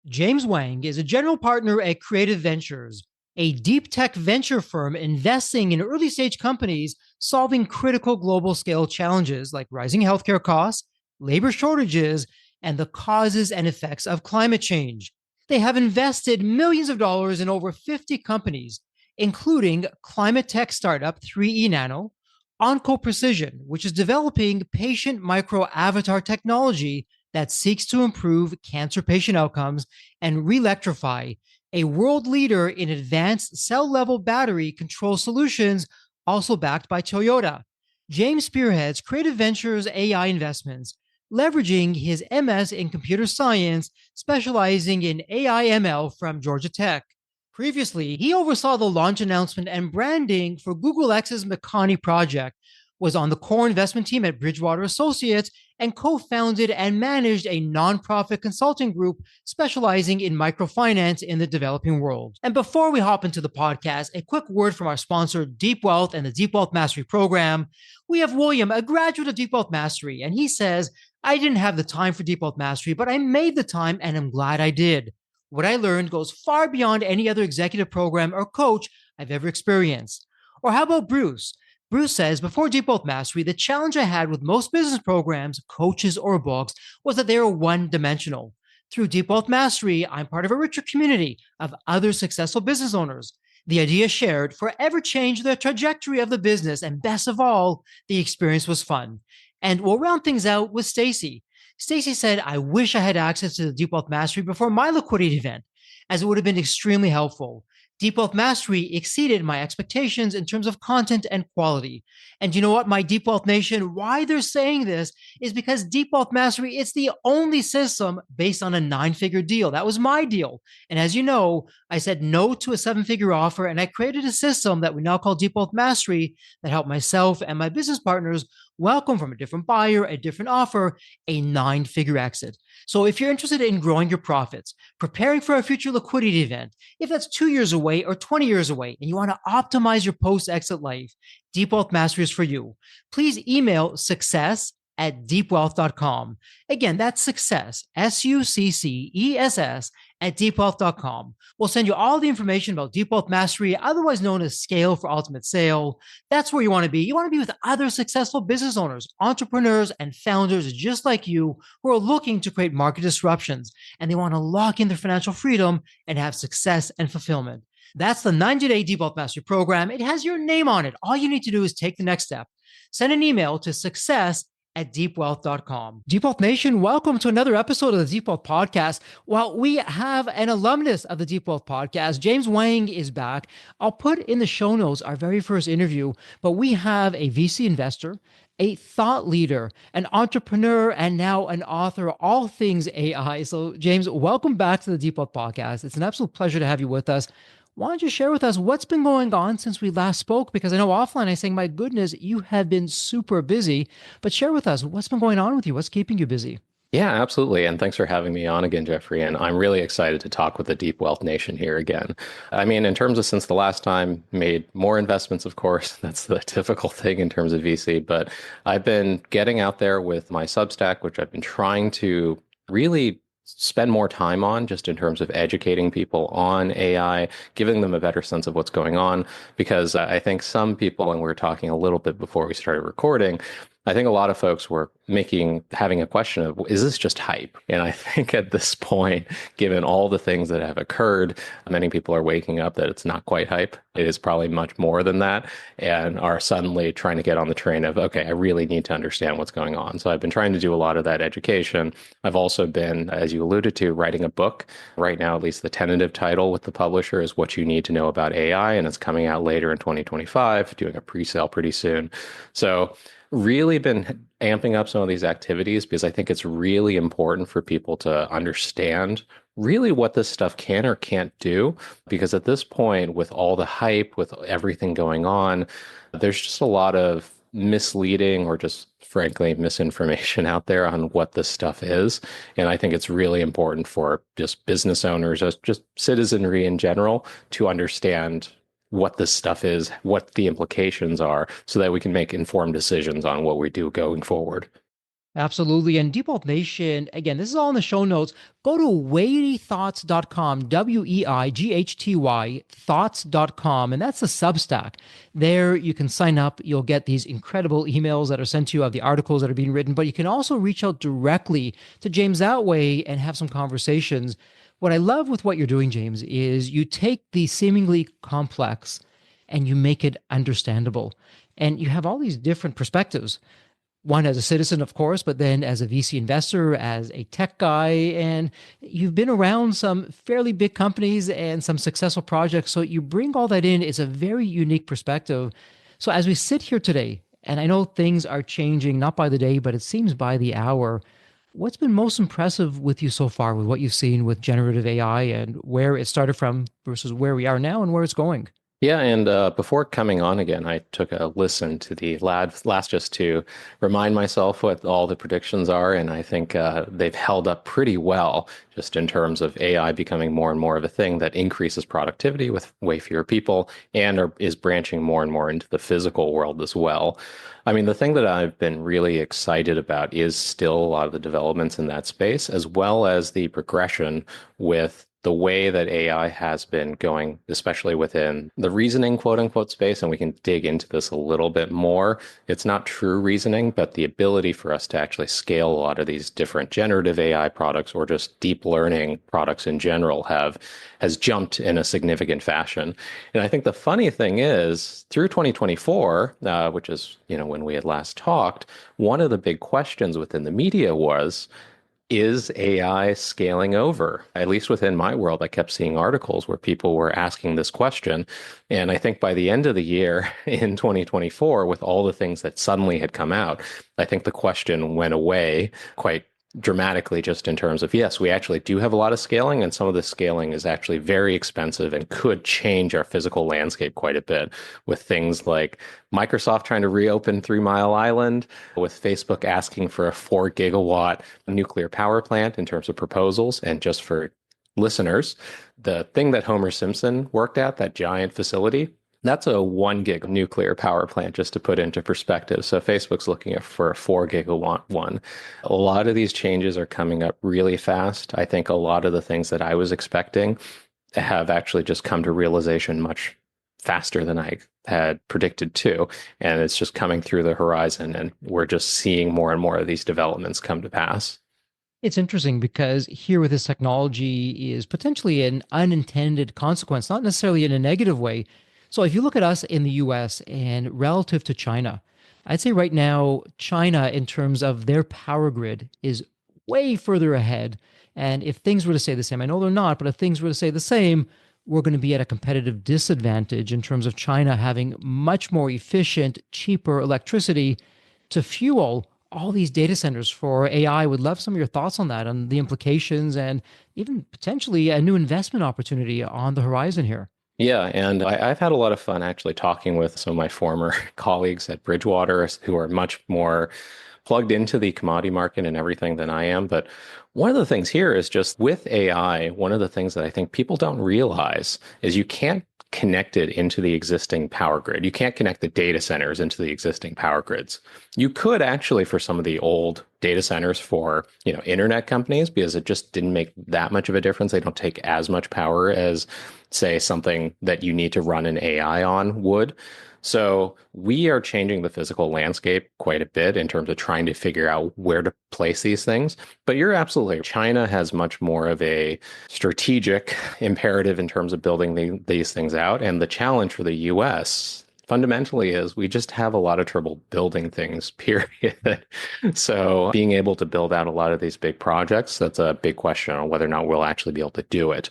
James Wang is a general partner at Creative Ventures, a deep tech venture firm investing in early stage companies solving critical global scale challenges like rising healthcare costs, labor shortages, and the causes and effects of climate change. They have invested millions of dollars in over 50 companies, including climate tech startup 3E Nano, Onco Precision, which is developing patient micro avatar technology that seeks to improve cancer patient outcomes, and Relectrify, a world leader in advanced cell level battery control solutions, also backed by Toyota. James spearheads Creative Ventures AI investments, leveraging his MS in computer science, specializing in AI ML from Georgia Tech. Previously, he oversaw the launch announcement and branding for Google X's Makani project, was on the core investment team at Bridgewater Associates, and co-founded and managed a nonprofit consulting group specializing in microfinance in the developing world. And before we hop into the podcast, a quick word from our sponsor, Deep Wealth and the Deep Wealth Mastery Program. We have William, a graduate of Deep Wealth Mastery, and he says, I didn't have the time for Deep Wealth Mastery, but I made the time and I'm glad I did. What I learned goes far beyond any other executive program or coach I've ever experienced. Or how about Bruce? Bruce says, before Deep Wealth Mastery, the challenge I had with most business programs, coaches, or books was that they were one-dimensional. Through Deep Wealth Mastery, I'm part of a richer community of other successful business owners. The idea shared forever changed the trajectory of the business, and best of all, the experience was fun. And we'll round things out with Stacy. Stacy said, I wish I had access to the Deep Wealth Mastery before my liquidity event, as it would have been extremely helpful. Deep Wealth Mastery exceeded my expectations in terms of content and quality. And you know what, my Deep Wealth Nation, why they're saying this is because Deep Wealth Mastery, it's the only system based on a 9-figure deal. That was my deal. And as you know, I said no to a 7-figure offer, and I created a system that we now call Deep Wealth Mastery that helped myself and my business partners welcome from a different buyer, a different offer, a 9-figure exit. So if you're interested in growing your profits, preparing for a future liquidity event, if that's 2 years away or 20 years away, and you want to optimize your post-exit life, Deep Wealth Mastery is for you. Please email success@deepwealth.com. Again, that's success, success at deepwealth.com. We'll send you all the information about Deep Wealth Mastery, otherwise known as Scale for Ultimate Sale. That's where you want to be. You want to be with other successful business owners, entrepreneurs, and founders just like you who are looking to create market disruptions, and they want to lock in their financial freedom and have success and fulfillment. That's the 90-day Deep Wealth Mastery program. It has your name on it. All you need to do is take the next step. Send an email to success@deepwealth.com. Deep Wealth Nation, welcome to another episode of the Deep Wealth Podcast. Well, we have an alumnus of the Deep Wealth Podcast. James Wang is back. I'll put in the show notes our very first interview, but we have a VC investor, a thought leader, an entrepreneur, and now an author, all things AI. So James, welcome back to the Deep Wealth Podcast. It's an absolute pleasure to have you with us. Why don't you share with us what's been going on since we last spoke? Because I know offline I saying, my goodness, you have been super busy, but share with us what's been going on with you. What's keeping you busy? Yeah, absolutely. And thanks for having me on again, Jeffrey. And I'm really excited to talk with the Deep Wealth Nation here again. I mean, in terms of since the last time, made more investments, of course. That's the typical thing in terms of VC. But I've been getting out there with my Substack, which I've been trying to really spend more time on just in terms of educating people on AI, giving them a better sense of what's going on. Because I think some people, and we were talking a little bit before we started recording, I think a lot of folks were having a question of, is this just hype? And I think at this point, given all the things that have occurred, many people are waking up that it's not quite hype. It is probably much more than that, and are suddenly trying to get on the train of, okay, I really need to understand what's going on. So I've been trying to do a lot of that education. I've also been, as you alluded to, writing a book. Right now, at least the tentative title with the publisher is What You Need to Know About AI, and it's coming out later in 2025, doing a pre-sale pretty soon. So really been amping up some of these activities because I think it's really important for people to understand really what this stuff can or can't do. Because at this point, with all the hype, with everything going on, there's just a lot of misleading or just frankly misinformation out there on what this stuff is. And I think it's really important for just business owners, just citizenry in general, to understand what this stuff is, what the implications are, so that we can make informed decisions on what we do going forward. Absolutely. And Deep Wealth Nation, again, this is all in the show notes. Go to weightythoughts.com, WEIGHTY, thoughts.com. And that's the Substack. There you can sign up. You'll get these incredible emails that are sent to you of the articles that are being written, but you can also reach out directly to James that way and have some conversations. What I love with what you're doing, James, is you take the seemingly complex and you make it understandable. And you have all these different perspectives, one as a citizen, of course, but then as a VC investor, as a tech guy, and you've been around some fairly big companies and some successful projects. So you bring all that in. It's a very unique perspective. So as we sit here today, and I know things are changing not by the day, but it seems by the hour. What's been most impressive with you so far with what you've seen with generative AI and where it started from versus where we are now and where it's going? Yeah, and before coming on again, I took a listen to the last just to remind myself what all the predictions are, and I think they've held up pretty well, just in terms of AI becoming more and more of a thing that increases productivity with way fewer people is branching more and more into the physical world as well. I mean, the thing that I've been really excited about is still a lot of the developments in that space, as well as the progression with the way that AI has been going, especially within the reasoning, quote unquote, space. And we can dig into this a little bit more. It's not true reasoning, but the ability for us to actually scale a lot of these different generative AI products or just deep learning products in general has jumped in a significant fashion. And I think the funny thing is, through 2024, which is, when we had last talked, one of the big questions within the media was, is AI scaling over? At least within my world, I kept seeing articles where people were asking this question. And I think by the end of the year in 2024, with all the things that suddenly had come out, I think the question went away quite dramatically, just in terms of, yes, we actually do have a lot of scaling, and some of the scaling is actually very expensive and could change our physical landscape quite a bit, with things like Microsoft trying to reopen 3 Mile Island, with Facebook asking for a 4 gigawatt nuclear power plant in terms of proposals. And just for listeners, the thing that Homer Simpson worked at, that giant facility, that's a 1 gig nuclear power plant, just to put into perspective. So Facebook's looking for a 4 gigawatt one. A lot of these changes are coming up really fast. I think a lot of the things that I was expecting have actually just come to realization much faster than I had predicted too. And it's just coming through the horizon, and we're just seeing more and more of these developments come to pass. It's interesting because here with this technology is potentially an unintended consequence, not necessarily in a negative way. So if you look at us in the US and relative to China, I'd say right now, China, in terms of their power grid, is way further ahead. And if things were to stay the same, I know they're not, but if things were to stay the same, we're going to be at a competitive disadvantage in terms of China having much more efficient, cheaper electricity to fuel all these data centers for AI. Would love some of your thoughts on that, on the implications, and even potentially a new investment opportunity on the horizon here. Yeah, and I've had a lot of fun actually talking with some of my former colleagues at Bridgewater who are much more plugged into the commodity market and everything than I am. But one of the things here is just with AI, one of the things that I think people don't realize is you can't connect it into the existing power grid. You can't connect the data centers into the existing power grids. You could actually for some of the old data centers for, internet companies, because it just didn't make that much of a difference. They don't take as much power as, say, something that you need to run an AI on would. So we are changing the physical landscape quite a bit in terms of trying to figure out where to place these things. But you're absolutely right. China has much more of a strategic imperative in terms of building these things out. And the challenge for the US fundamentally is we just have a lot of trouble building things, period. So being able to build out a lot of these big projects, that's a big question on whether or not we'll actually be able to do it.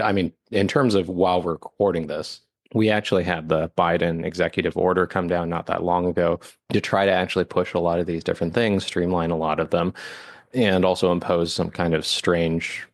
I mean, in terms of while we're recording this, we actually had the Biden executive order come down not that long ago to try to actually push a lot of these different things, streamline a lot of them, and also impose some kind of strange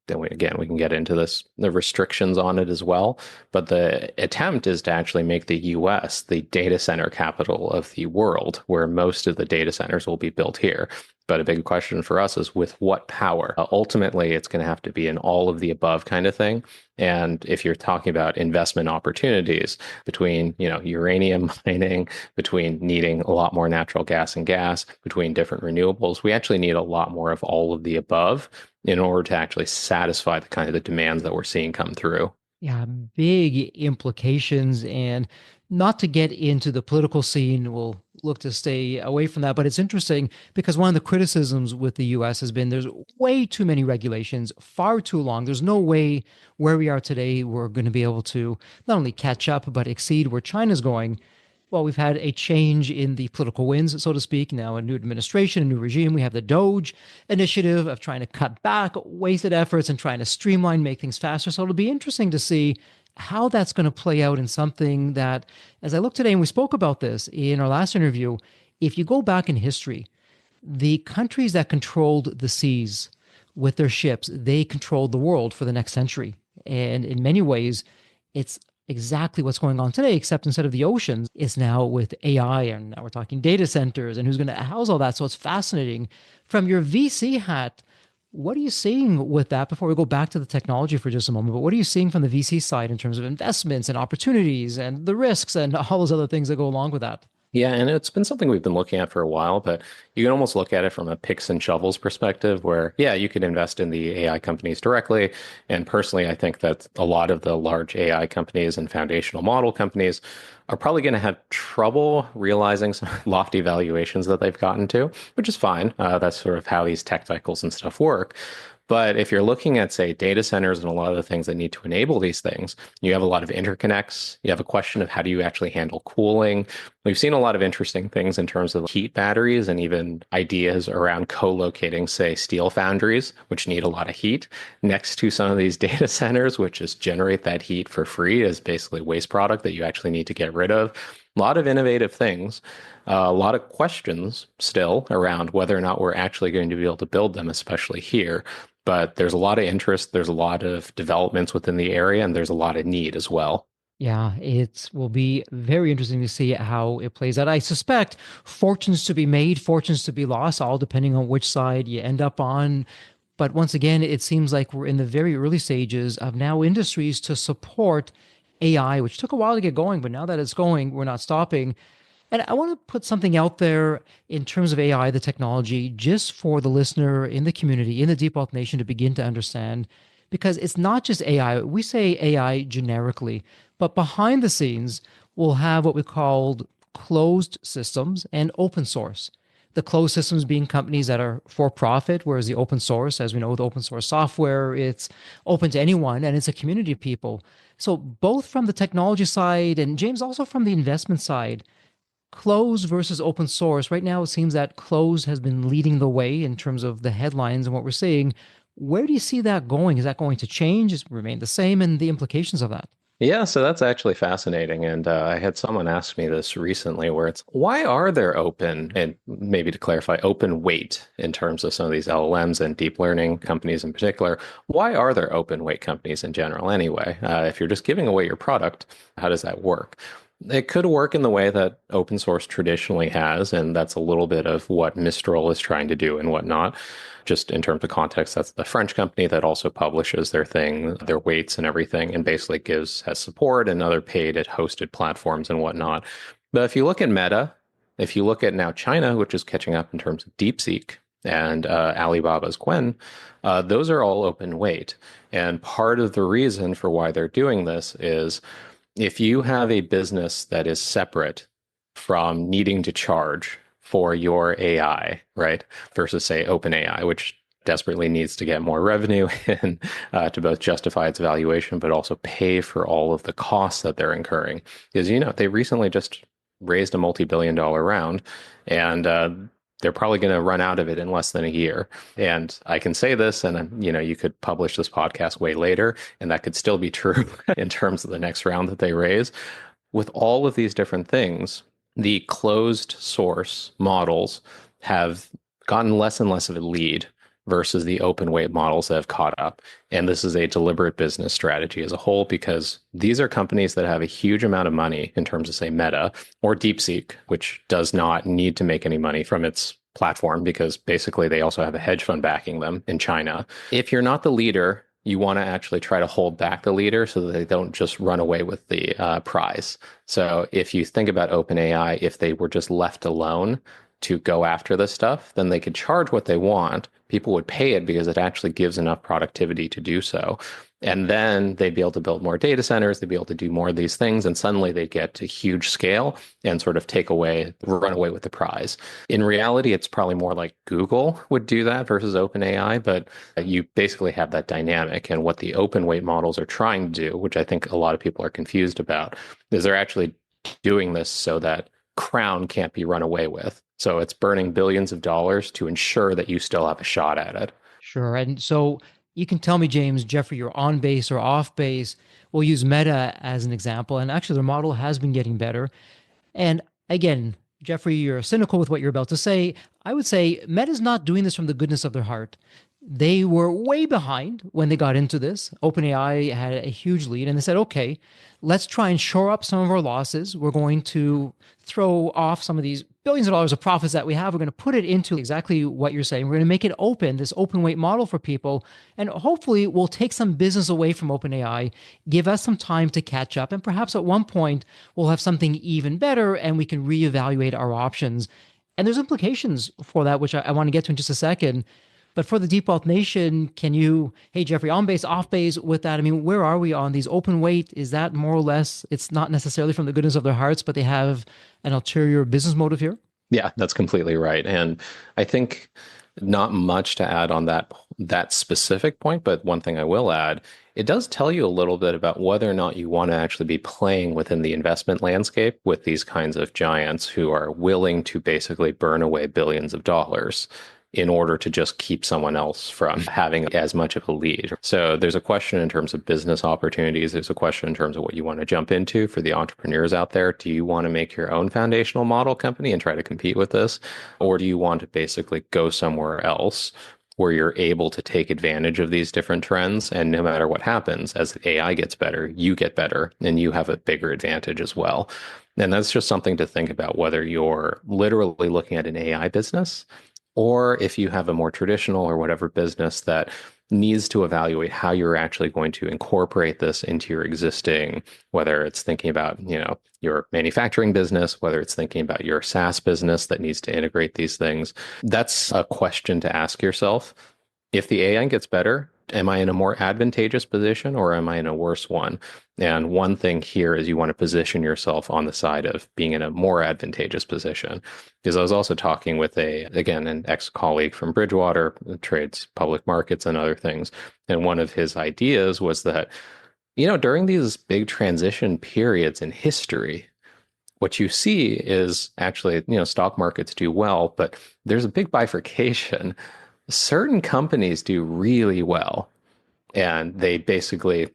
Again, we can get into the restrictions on it as well. But the attempt is to actually make the US the data center capital of the world, where most of the data centers will be built here. But a big question for us is with what power? Ultimately, it's going to have to be an all of the above kind of thing. And if you're talking about investment opportunities between, uranium mining, between needing a lot more natural gas and gas, between different renewables, we actually need a lot more of all of the above in order to actually satisfy the kind of the demands that we're seeing come through. Yeah, big implications. And not to get into the political scene, we'll look to stay away from that. But it's interesting because one of the criticisms with the US has been there's way too many regulations, far too long. There's no way where we are today we're going to be able to not only catch up, but exceed where China's going. Well, we've had a change in the political winds, so to speak. Now, a new administration, a new regime. We have the Doge initiative of trying to cut back wasted efforts and trying to streamline, make things faster. So it'll be interesting to see how that's going to play out in something that, as I look today, and we spoke about this in our last interview, if you go back in history, the countries that controlled the seas with their ships, they controlled the world for the next century. And in many ways, it's exactly what's going on today, except instead of the oceans, it's now with AI, and now we're talking data centers and who's going to house all that. So it's fascinating. From your VC hat, what are you seeing with that before we go back to the technology for just a moment? But what are you seeing from the VC side in terms of investments and opportunities and the risks and all those other things that go along with that? Yeah, and it's been something we've been looking at for a while, but you can almost look at it from a picks and shovels perspective where, yeah, you could invest in the AI companies directly. And personally, I think that a lot of the large AI companies and foundational model companies are probably going to have trouble realizing some lofty valuations that they've gotten to, which is fine. That's sort of how these tech cycles and stuff work. But if you're looking at, say, data centers and a lot of the things that need to enable these things, you have a lot of interconnects. You have a question of how do you actually handle cooling. We've seen a lot of interesting things in terms of heat batteries and even ideas around co-locating, say, steel foundries, which need a lot of heat, next to some of these data centers, which just generate that heat for free as basically waste product that you actually need to get rid of. A lot of innovative things, a lot of questions still around whether or not we're actually going to be able to build them, especially here. But there's a lot of interest, there's a lot of developments within the area, and there's a lot of need as well. Yeah, it will be very interesting to see how it plays out. I suspect fortunes to be made, fortunes to be lost, all depending on which side you end up on. But once again, it seems like we're in the very early stages of now industries to support AI, which took a while to get going, but now that it's going, we're not stopping. And I want to put something out there in terms of AI, the technology, just for the listener in the community, in the Deep Wealth Nation to begin to understand, because it's not just AI. We say AI generically, but behind the scenes, we'll have what we called closed systems and open source. The closed systems being companies that are for profit, whereas the open source, as we know with open source software, it's open to anyone and it's a community of people. So both from the technology side and James also from the investment side, closed versus open source. Right now, it seems that closed has been leading the way in terms of the headlines and what we're seeing. Where do you see that going? Is that going to change? Is it remain the same? And the implications of that? Yeah, so that's actually fascinating. And I had someone ask me this recently where it's why are there open, and maybe to clarify, open weight in terms of some of these LLMs and deep learning companies in particular? Why are there open weight companies in general anyway? If you're just giving away your product, how does that work? It could work in the way that open source traditionally has, and that's a little bit of what Mistral is trying to do and whatnot. Just in terms of context, that's the French company that also publishes their thing, their weights and everything, and basically has support and other paid at hosted platforms and whatnot. But if you look at Meta, if you look at now China, which is catching up in terms of DeepSeek and Alibaba's Qwen, those are all open weight. And part of the reason for why they're doing this is if you have a business that is separate from needing to charge for your AI, right, versus say OpenAI, which desperately needs to get more revenue and to both justify its valuation, but also pay for all of the costs that they're incurring. Because, they recently just raised a multi-billion-dollar round, and they're probably going to run out of it in less than a year. And I can say this, and you could publish this podcast way later, and that could still be true in terms of the next round that they raise. With all of these different things, the closed source models have gotten less and less of a lead versus the open weight models that have caught up. And this is a deliberate business strategy as a whole, because these are companies that have a huge amount of money in terms of, say, Meta or DeepSeek, which does not need to make any money from its platform because basically they also have a hedge fund backing them in China. If you're not the leader, you want to actually try to hold back the leader so that they don't just run away with the prize. So if you think about OpenAI, if they were just left alone to go after this stuff, then they could charge what they want. People would pay it because it actually gives enough productivity to do so. And then they'd be able to build more data centers, they'd be able to do more of these things, and suddenly they get to huge scale and sort of run away with the prize. In reality, it's probably more like Google would do that versus OpenAI, but you basically have that dynamic. And what the open weight models are trying to do, which I think a lot of people are confused about, is they're actually doing this so that crown can't be run away with. So it's burning billions of dollars to ensure that you still have a shot at it. Sure. And so you can tell me, James, Jeffrey, you're on base or off base. We'll use Meta as an example. And actually, their model has been getting better. And again, Jeffrey, you're cynical with what you're about to say. I would say Meta's not doing this from the goodness of their heart. They were way behind when they got into this. OpenAI had a huge lead, and they said, okay, let's try and shore up some of our losses. We're going to throw off some of these billions of dollars of profits that we have. We're going to put it into exactly what you're saying. We're going to make it open, this open weight model for people. And hopefully we'll take some business away from OpenAI, give us some time to catch up. And perhaps at one point we'll have something even better and we can reevaluate our options. And there's implications for that, which I want to get to in just a second. But for the Deep Wealth Nation, can you, hey, Jeffrey, on base, off base with that? I mean, where are we on these open weight? Is that more or less, it's not necessarily from the goodness of their hearts, but they have an ulterior business motive here? Yeah, that's completely right. And I think not much to add on that specific point, but one thing I will add, it does tell you a little bit about whether or not you want to actually be playing within the investment landscape with these kinds of giants who are willing to basically burn away billions of dollars in order to just keep someone else from having as much of a lead. So there's a question in terms of business opportunities. There's a question in terms of what you want to jump into for the entrepreneurs out there. Do you want to make your own foundational model company and try to compete with this? Or do you want to basically go somewhere else where you're able to take advantage of these different trends? And no matter what happens, as AI gets better, you get better and you have a bigger advantage as well. And that's just something to think about, whether you're literally looking at an AI business or if you have a more traditional or whatever business that needs to evaluate how you're actually going to incorporate this into your existing, whether it's thinking about, your manufacturing business, whether it's thinking about your SaaS business that needs to integrate these things. That's a question to ask yourself. If the AI gets better, am I in a more advantageous position or am I in a worse one? And one thing here is you want to position yourself on the side of being in a more advantageous position. Because I was also talking with an ex-colleague from Bridgewater, trades public markets and other things. And one of his ideas was that, during these big transition periods in history, what you see is actually, stock markets do well, but there's a big bifurcation. Certain companies do really well, and they basically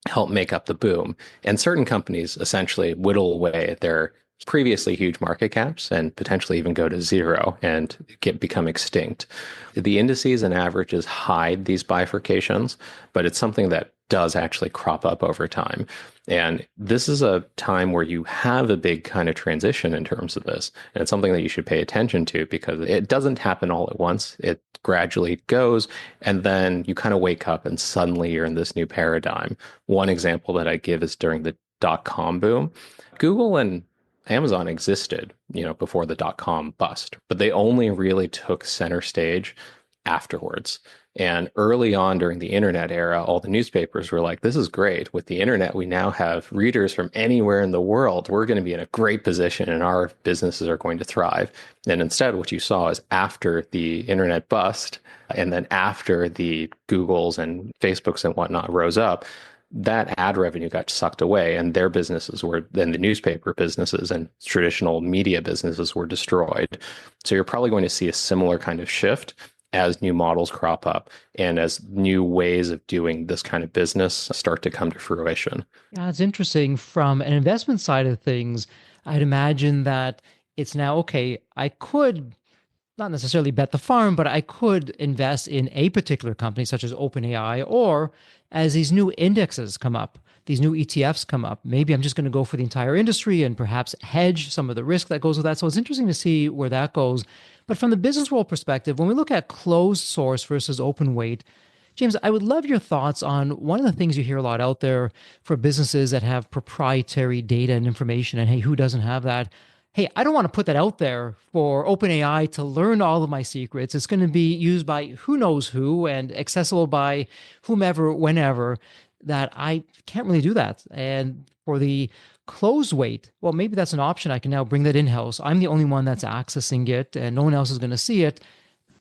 help make up the boom. And certain companies essentially whittle away their previously huge market caps and potentially even go to zero and become extinct. The indices and averages hide these bifurcations, but it's something that does actually crop up over time. And this is a time where you have a big kind of transition in terms of this. And it's something that you should pay attention to because it doesn't happen all at once. It gradually goes, and then you kind of wake up and suddenly you're in this new paradigm. One example that I give is during the dot-com boom. Google and Amazon existed, before the dot-com bust, but they only really took center stage afterwards. And early on during the internet era, all the newspapers were like, this is great. With the internet, we now have readers from anywhere in the world. We're going to be in a great position and our businesses are going to thrive. And instead, what you saw is after the internet bust, and then after the Googles and Facebooks and whatnot rose up, that ad revenue got sucked away and their businesses then the newspaper businesses and traditional media businesses were destroyed. So you're probably going to see a similar kind of shift as new models crop up and as new ways of doing this kind of business start to come to fruition. Yeah, it's interesting. From an investment side of things, I'd imagine that it's now, okay, I could not necessarily bet the farm, but I could invest in a particular company such as OpenAI, or as these new indexes come up, these new ETFs come up, maybe I'm just going to go for the entire industry and perhaps hedge some of the risk that goes with that. So it's interesting to see where that goes. But from the business world perspective, when we look at closed source versus open weight, James, I would love your thoughts on one of the things you hear a lot out there for businesses that have proprietary data and information. And hey, who doesn't have that? Hey, I don't want to put that out there for OpenAI to learn all of my secrets. It's going to be used by who knows who and accessible by whomever, whenever, that I can't really do that. And for the closed weight, well, maybe that's an option. I can now bring that in house. I'm the only one that's accessing it and no one else is going to see it.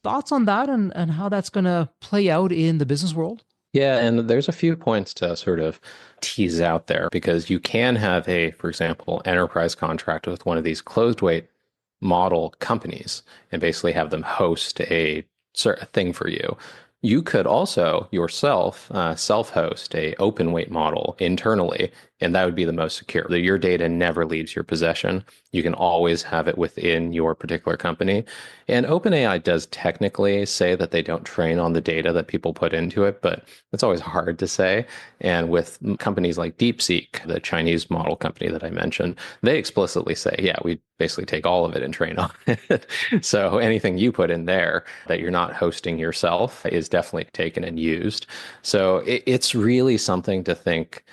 Thoughts on that and how that's going to play out in the business world? Yeah, and there's a few points to sort of tease out there because you can have a, for example, enterprise contract with one of these closed weight model companies and basically have them host a certain thing for you. You could also yourself self-host a open weight model internally, and that would be the most secure. Your data never leaves your possession. You can always have it within your particular company. And OpenAI does technically say that they don't train on the data that people put into it, but it's always hard to say. And with companies like DeepSeek, the Chinese model company that I mentioned, they explicitly say, yeah, we basically take all of it and train on it. So anything you put in there that you're not hosting yourself is definitely taken and used. So it's really something to think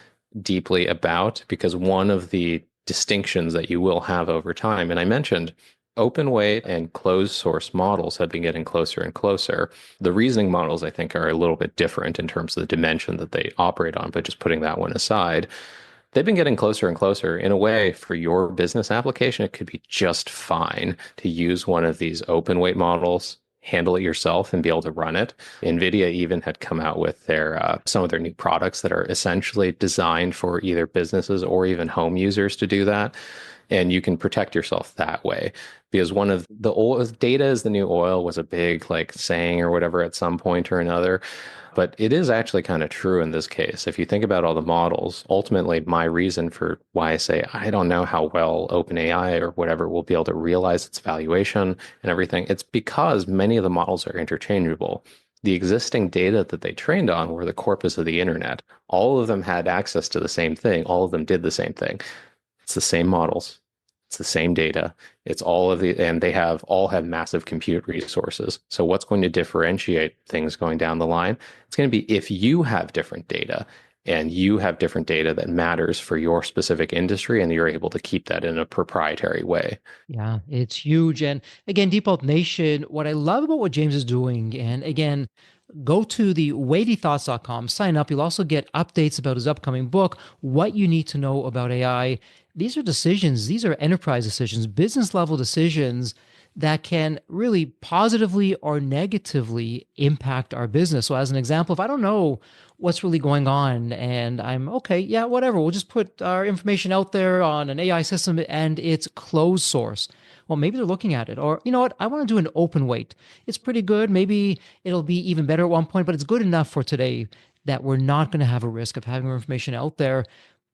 deeply about because one of the distinctions that you will have over time, and I mentioned open weight and closed source models have been getting closer and closer. The reasoning models, I think, are a little bit different in terms of the dimension that they operate on, but just putting that one aside, they've been getting closer and closer. In a way, for your business application, it could be just fine to use one of these open weight models, handle it yourself, and be able to run it. NVIDIA even had come out with their some of their new products that are essentially designed for either businesses or even home users to do that. And you can protect yourself that way. Because one of the old data is the new oil was a big like saying or whatever at some point or another. But it is actually kind of true in this case. If you think about all the models, ultimately, my reason for why I say I don't know how well OpenAI or whatever will be able to realize its valuation and everything, it's because many of the models are interchangeable. The existing data that they trained on were the corpus of the internet. All of them had access to the same thing. All of them did the same thing. It's the same models. It's the same data. It's all of the, and they have all have massive compute resources. So what's going to differentiate things going down the line? It's going to be if you have different data and you have different data that matters for your specific industry and you're able to keep that in a proprietary way. Yeah, it's huge. And again, Deep Wealth Nation, what I love about what James is doing, and again, go to the weightythoughts.com, sign up. You'll also get updates about his upcoming book, What You Need to Know About AI. These are decisions, these are enterprise decisions, business level decisions that can really positively or negatively impact our business. So, as an example, if I don't know what's really going on and I'm okay, yeah, whatever, we'll just put our information out there on an AI system and it's closed source. Well, maybe they're looking at it. Or, you know what? I want to do an open weight. It's pretty good. Maybe it'll be even better at one point, but it's good enough for today that we're not going to have a risk of having our information out there.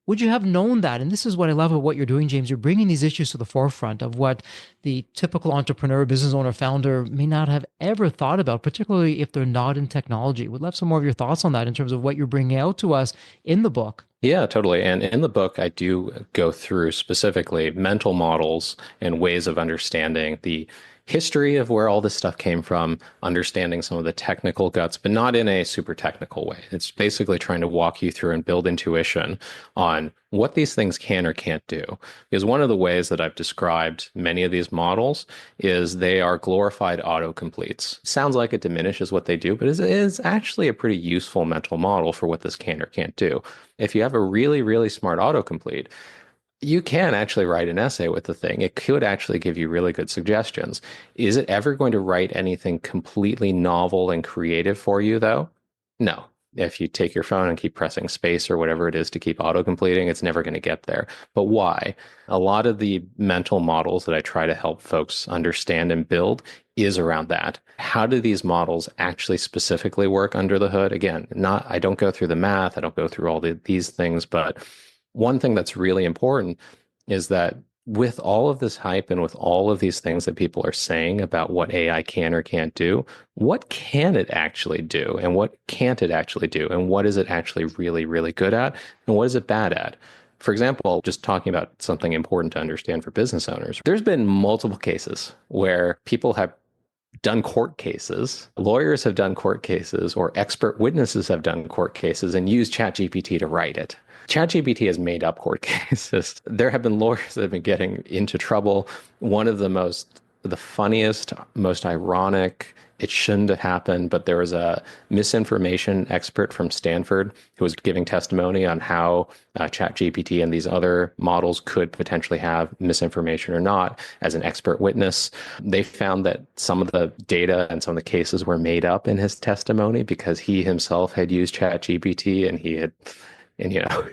Would you have known that? And this is what I love about what you're doing, James. You're bringing these issues to the forefront of what the typical entrepreneur, business owner, founder may not have ever thought about, particularly if they're not in technology. Would love some more of your thoughts on that in terms of what you're bringing out to us in the book. Yeah, totally. And in the book, I do go through specifically mental models and ways of understanding the history of where all this stuff came from, understanding some of the technical guts, but not in a super technical way. It's basically trying to walk you through and build intuition on what these things can or can't do. Because one of the ways that I've described many of these models is they are glorified autocompletes. Sounds like it diminishes what they do, but it is actually a pretty useful mental model for what this can or can't do. If you have a really, really smart autocomplete, you can actually write an essay with the thing. It could actually give you really good suggestions. Is it ever going to write anything completely novel and creative for you, though? No. If you take your phone and keep pressing space or whatever it is to keep auto-completing, it's never going to get there. But why? A lot of the mental models that I try to help folks understand and build is around that. How do these models actually specifically work under the hood? Again, I don't go through the math, I don't go through all these things, but one thing that's really important is that with all of this hype and with all of these things that people are saying about what AI can or can't do, what can it actually do? And what can't it actually do? And what is it actually really, really good at? And what is it bad at? For example, just talking about something important to understand for business owners, there's been multiple cases where people have done court cases, lawyers have done court cases, or expert witnesses have done court cases and used ChatGPT to write it. ChatGPT has made up court cases. There have been lawyers that have been getting into trouble. One of the funniest, most ironic, it shouldn't have happened, but there was a misinformation expert from Stanford who was giving testimony on how ChatGPT and these other models could potentially have misinformation or not as an expert witness. They found that some of the data and some of the cases were made up in his testimony because he himself had used ChatGPT and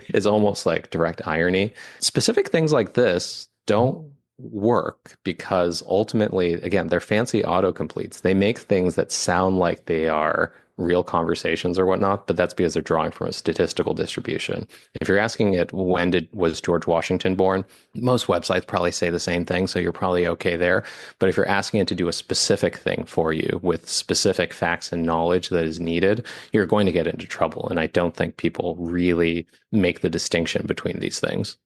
it's almost like direct irony. Specific things like this don't work because ultimately, again, they're fancy autocompletes. They make things that sound like they are real conversations or whatnot, but that's because they're drawing from a statistical distribution. If you're asking it, was George Washington born? Most websites probably say the same thing, so you're probably okay there. But if you're asking it to do a specific thing for you with specific facts and knowledge that is needed, you're going to get into trouble. And I don't think people really make the distinction between these things.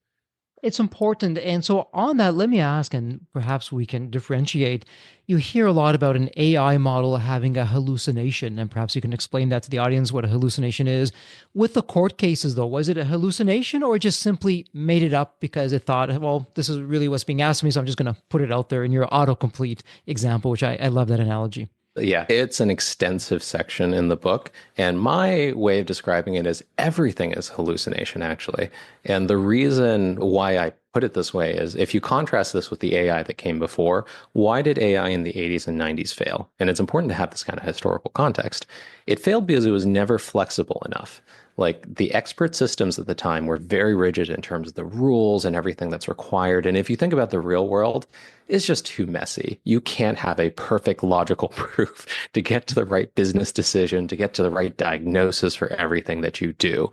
It's important. And so, on that, let me ask, and perhaps we can differentiate. You hear a lot about an AI model having a hallucination, and perhaps you can explain that to the audience what a hallucination is. With the court cases, though, was it a hallucination or it just simply made it up because it thought, well, this is really what's being asked of me, so I'm just going to put it out there in your autocomplete example, which I love that analogy. Yeah, it's an extensive section in the book. And my way of describing it is everything is hallucination, actually. And the reason why I put it this way is if you contrast this with the AI that came before, why did AI in the 80s and 90s fail? And it's important to have this kind of historical context. It failed because it was never flexible enough. Like the expert systems at the time were very rigid in terms of the rules and everything that's required. And if you think about the real world, it's just too messy. You can't have a perfect logical proof to get to the right business decision, to get to the right diagnosis for everything that you do.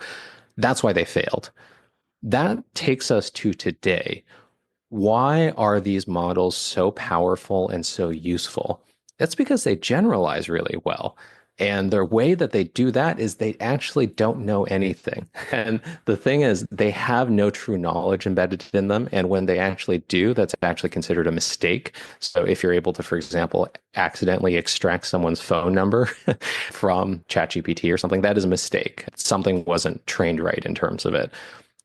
That's why they failed. That takes us to today. Why are these models so powerful and so useful? That's because they generalize really well. And their way that they do that is they actually don't know anything. And the thing is, they have no true knowledge embedded in them. And when they actually do, that's actually considered a mistake. So if you're able to, for example, accidentally extract someone's phone number from ChatGPT or something, that is a mistake. Something wasn't trained right in terms of it.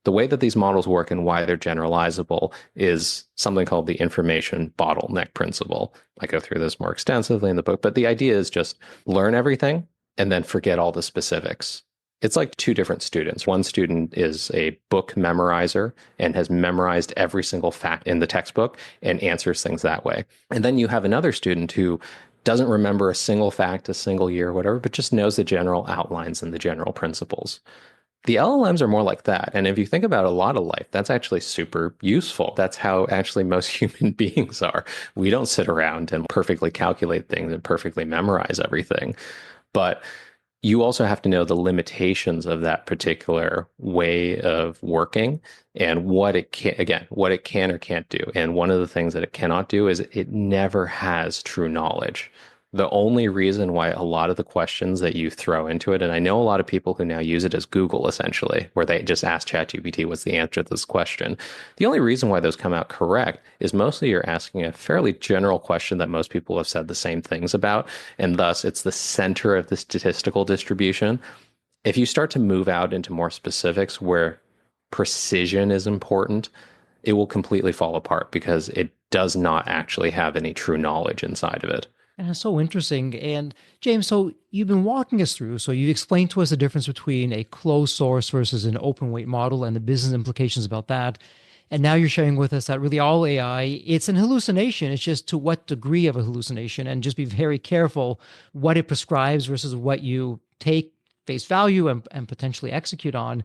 The way that these models work and why they're generalizable is something called the information bottleneck principle. I go through this more extensively in the book, but the idea is just learn everything and then forget all the specifics. It's like two different students. One student is a book memorizer and has memorized every single fact in the textbook and answers things that way. And then you have another student who doesn't remember a single fact, a single year, whatever, but just knows the general outlines and the general principles. The LLMs are more like that. And if you think about a lot of life, that's actually super useful. That's how actually most human beings are. We don't sit around and perfectly calculate things and perfectly memorize everything. But you also have to know the limitations of that particular way of working and what it can, again, what it can or can't do. And one of the things that it cannot do is it never has true knowledge. The only reason why a lot of the questions that you throw into it, and I know a lot of people who now use it as Google essentially, where they just ask ChatGPT, what's the answer to this question? The only reason why those come out correct is mostly you're asking a fairly general question that most people have said the same things about, and thus it's the center of the statistical distribution. If you start to move out into more specifics where precision is important, it will completely fall apart because it does not actually have any true knowledge inside of it. And it's so interesting. And James, so you've been walking us through, so you've explained to us the difference between a closed source versus an open weight model and the business implications about that. And now you're sharing with us that really all AI, it's an hallucination. It's just to what degree of a hallucination, and just be very careful what it prescribes versus what you take face value and potentially execute on.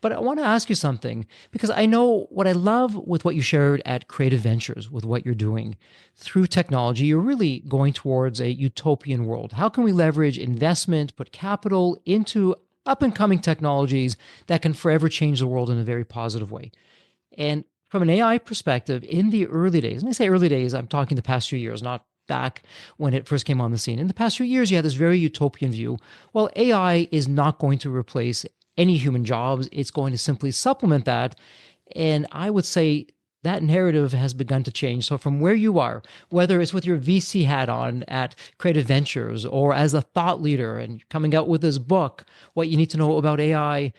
But I want to ask you something because I know what I love with what you shared at Creative Ventures, with what you're doing through technology. You're really going towards a utopian world. How can we leverage investment, put capital into up and coming technologies that can forever change the world in a very positive way? And From an AI perspective, in the early days, when I say early days, I'm talking the past few years, not back when it first came on the scene. In the past few years, you had this very utopian view. Well, AI is not going to replace any human jobs, it's going to simply supplement that. And I would say that narrative has begun to change. So, from where you are, whether it's with your VC hat on at Creative Ventures or as a thought leader and coming out with this book, What You Need to Know About AI,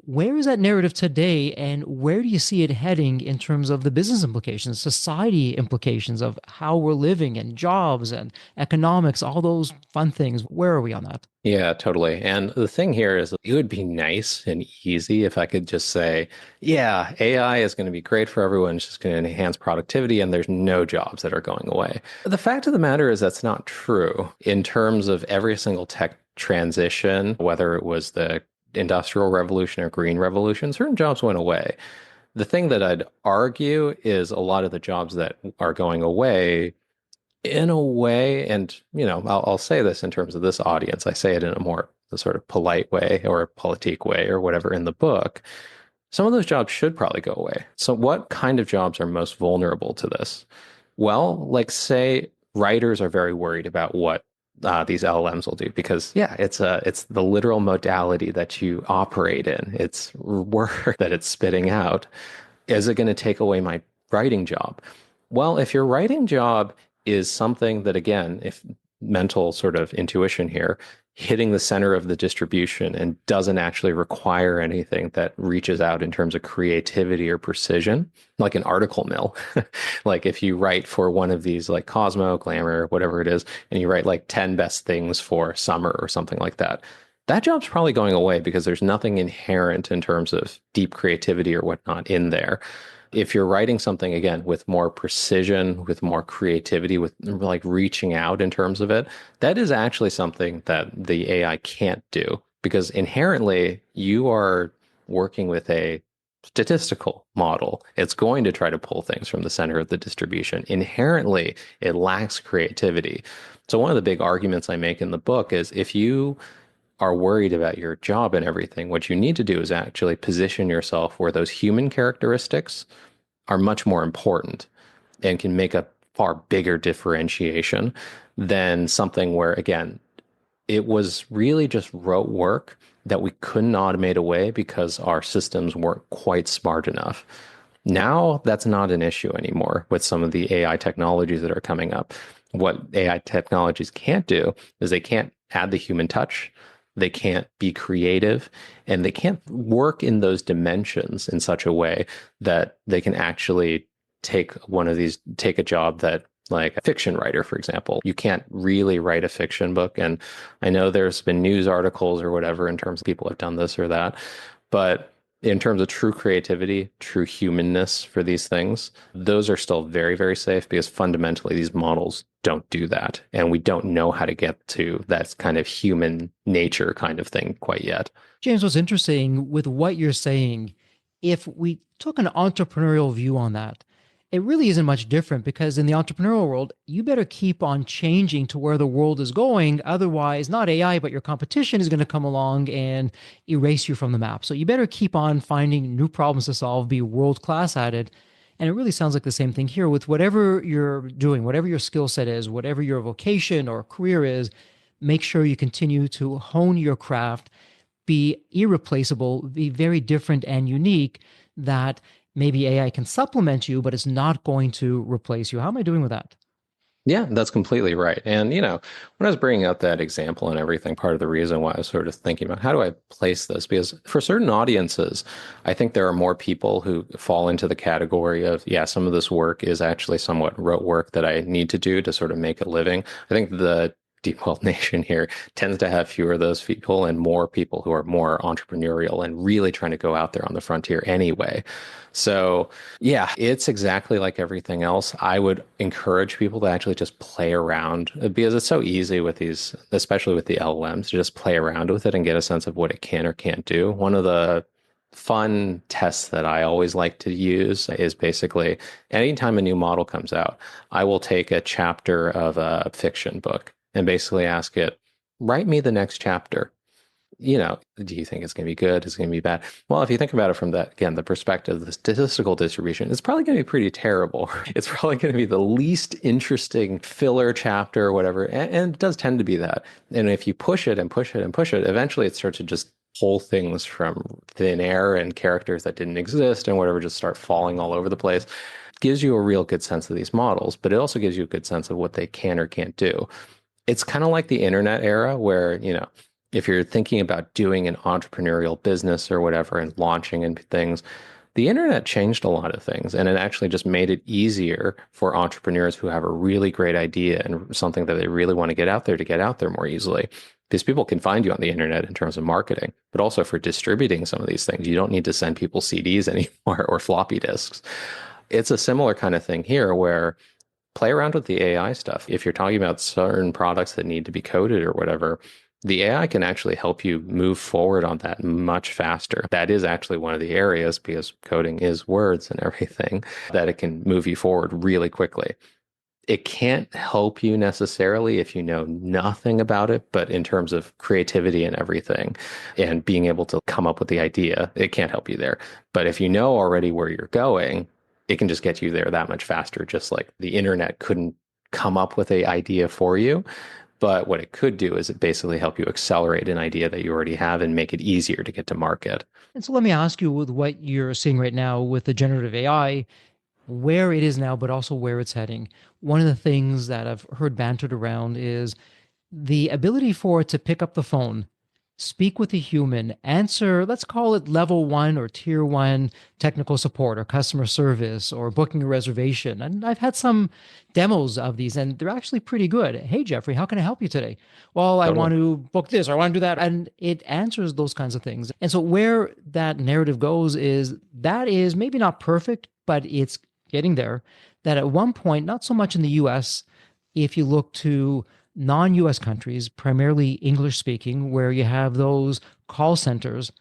where is that narrative today, and where do you see it heading in terms of the business implications, society implications of how we're living and jobs and economics, all those fun things? Where are we on that? Yeah, totally. And the thing here is it would be nice and easy if I could just say, yeah, AI is going to be great for everyone. It's just going to enhance productivity and there's no jobs that are going away. The fact of the matter is that's not true in terms of every single tech transition, whether it was the industrial revolution or green revolution, certain jobs went away. The thing that I'd argue is a lot of the jobs that are going away in a way, and I'll say this in terms of this audience, I say it in a more sort of polite way or a politique way or whatever in the book. Some of those jobs should probably go away. So what kind of jobs are most vulnerable to this? Well, like say writers are very worried about what these LLMs will do because yeah, it's the literal modality that you operate in. It's work that it's spitting out. Is it going to take away my writing job? Well, if your writing job is something that, again, if mental sort of intuition here, hitting the center of the distribution and doesn't actually require anything that reaches out in terms of creativity or precision, like an article mill. Like if you write for one of these like Cosmo, Glamour, whatever it is, and you write like 10 best things for summer or something like that, that job's probably going away because there's nothing inherent in terms of deep creativity or whatnot in there. If you're writing something again with more precision, with more creativity, with like reaching out in terms of it, that is actually something that the AI can't do because inherently you are working with a statistical model. It's going to try to pull things from the center of the distribution. Inherently, it lacks creativity. So one of the big arguments I make in the book is if you are worried about your job and everything, what you need to do is actually position yourself where those human characteristics are much more important and can make a far bigger differentiation than something where, again, it was really just rote work that we couldn't automate away because our systems weren't quite smart enough. Now that's not an issue anymore with some of the AI technologies that are coming up. What AI technologies can't do is they can't add the human touch. They can't be creative and they can't work in those dimensions in such a way that they can actually take a job that like a fiction writer, for example. You can't really write a fiction book. And I know there's been news articles or whatever in terms of people have done this or that. But in terms of true creativity, true humanness for these things, those are still very, very safe because fundamentally these models don't do that. And we don't know how to get to that kind of human nature kind of thing quite yet. James, what's interesting with what you're saying, if we took an entrepreneurial view on that, it really isn't much different because in the entrepreneurial world, you better keep on changing to where the world is going. Otherwise, not AI, but your competition is going to come along and erase you from the map. So you better keep on finding new problems to solve, be world class at it. And it really sounds like the same thing here with whatever you're doing, whatever your skill set is, whatever your vocation or career is, make sure you continue to hone your craft, be irreplaceable, be very different and unique, that maybe AI can supplement you, but it's not going to replace you. How am I doing with that? Yeah, that's completely right. And, when I was bringing up that example and everything, part of the reason why I was sort of thinking about how do I place this? Because for certain audiences, I think there are more people who fall into the category of, yeah, some of this work is actually somewhat rote work that I need to do to sort of make a living. I think the Deep Wealth Nation here tends to have fewer of those people and more people who are more entrepreneurial and really trying to go out there on the frontier anyway. So yeah, it's exactly like everything else. I would encourage people to actually just play around because it's so easy with these, especially with the LLMs, to just play around with it and get a sense of what it can or can't do. One of the fun tests that I always like to use is basically anytime a new model comes out, I will take a chapter of a fiction book and basically ask it, write me the next chapter. Do you think it's going to be good? Is it going to be bad? Well, if you think about it from that, again, the perspective of the statistical distribution, it's probably going to be pretty terrible. It's probably going to be the least interesting filler chapter or whatever. And it does tend to be that. And if you push it and push it and push it, eventually it starts to just pull things from thin air and characters that didn't exist and whatever just start falling all over the place. It gives you a real good sense of these models, but it also gives you a good sense of what they can or can't do. It's kind of like the internet era where, if you're thinking about doing an entrepreneurial business or whatever and launching and things, the internet changed a lot of things and it actually just made it easier for entrepreneurs who have a really great idea and something that they really want to get out there to get out there more easily. Because people can find you on the internet in terms of marketing, but also for distributing some of these things. You don't need to send people CDs anymore or floppy disks. It's a similar kind of thing here where play around with the AI stuff. If you're talking about certain products that need to be coded or whatever, the AI can actually help you move forward on that much faster. That is actually one of the areas, because coding is words and everything, that it can move you forward really quickly. It can't help you necessarily if you know nothing about it, but in terms of creativity and everything and being able to come up with the idea, it can't help you there. But if you know already where you're going, it can just get you there that much faster, just like the internet couldn't come up with a idea for you. But what it could do is it basically help you accelerate an idea that you already have and make it easier to get to market. And so let me ask you, with what you're seeing right now with the generative AI, where it is now, but also where it's heading. One of the things that I've heard bantered around is the ability for it to pick up the phone, speak with a human, answer, let's call it level one or tier one technical support or customer service or booking a reservation. And I've had some demos of these and they're actually pretty good. Hey, Jeffrey, how can I help you today? Well, I Totally. want to book this or I want to do that. And it answers those kinds of things. And so where that narrative goes is that is maybe not perfect, but it's getting there. That at one point, not so much in the US, if you look to non-US countries, primarily English speaking, where you have those call centers,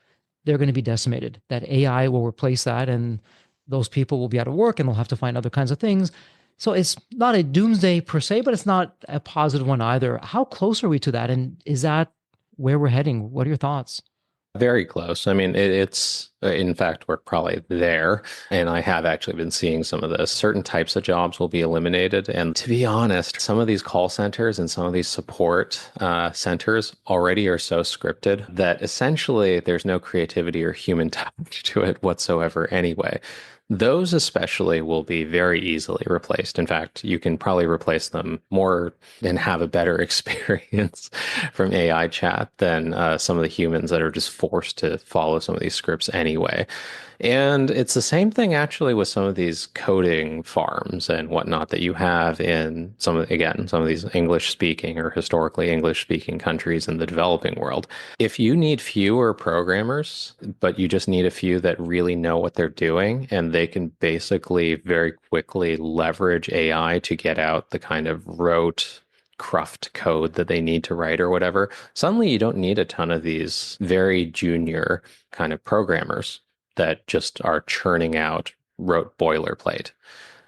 they're going to be decimated. That AI will replace that and those people will be out of work and they'll have to find other kinds of things. So it's not a doomsday per se, but it's not a positive one either. How close are we to that? And is that where we're heading? What are your thoughts? Very close. I mean, in fact, we're probably there. And I have actually been seeing some of this. Certain types of jobs will be eliminated. And to be honest, some of these call centers and some of these support centers already are so scripted that essentially there's no creativity or human touch to it whatsoever anyway. Those especially will be very easily replaced. In fact, you can probably replace them more and have a better experience from AI chat than some of the humans that are just forced to follow some of these scripts anyway. And it's the same thing actually with some of these coding farms and whatnot that you have in some of these English speaking or historically English speaking countries in the developing world. If you need fewer programmers, but you just need a few that really know what they're doing and they can basically very quickly leverage AI to get out the kind of rote cruft code that they need to write or whatever, suddenly you don't need a ton of these very junior kind of programmers that just are churning out rote boilerplate.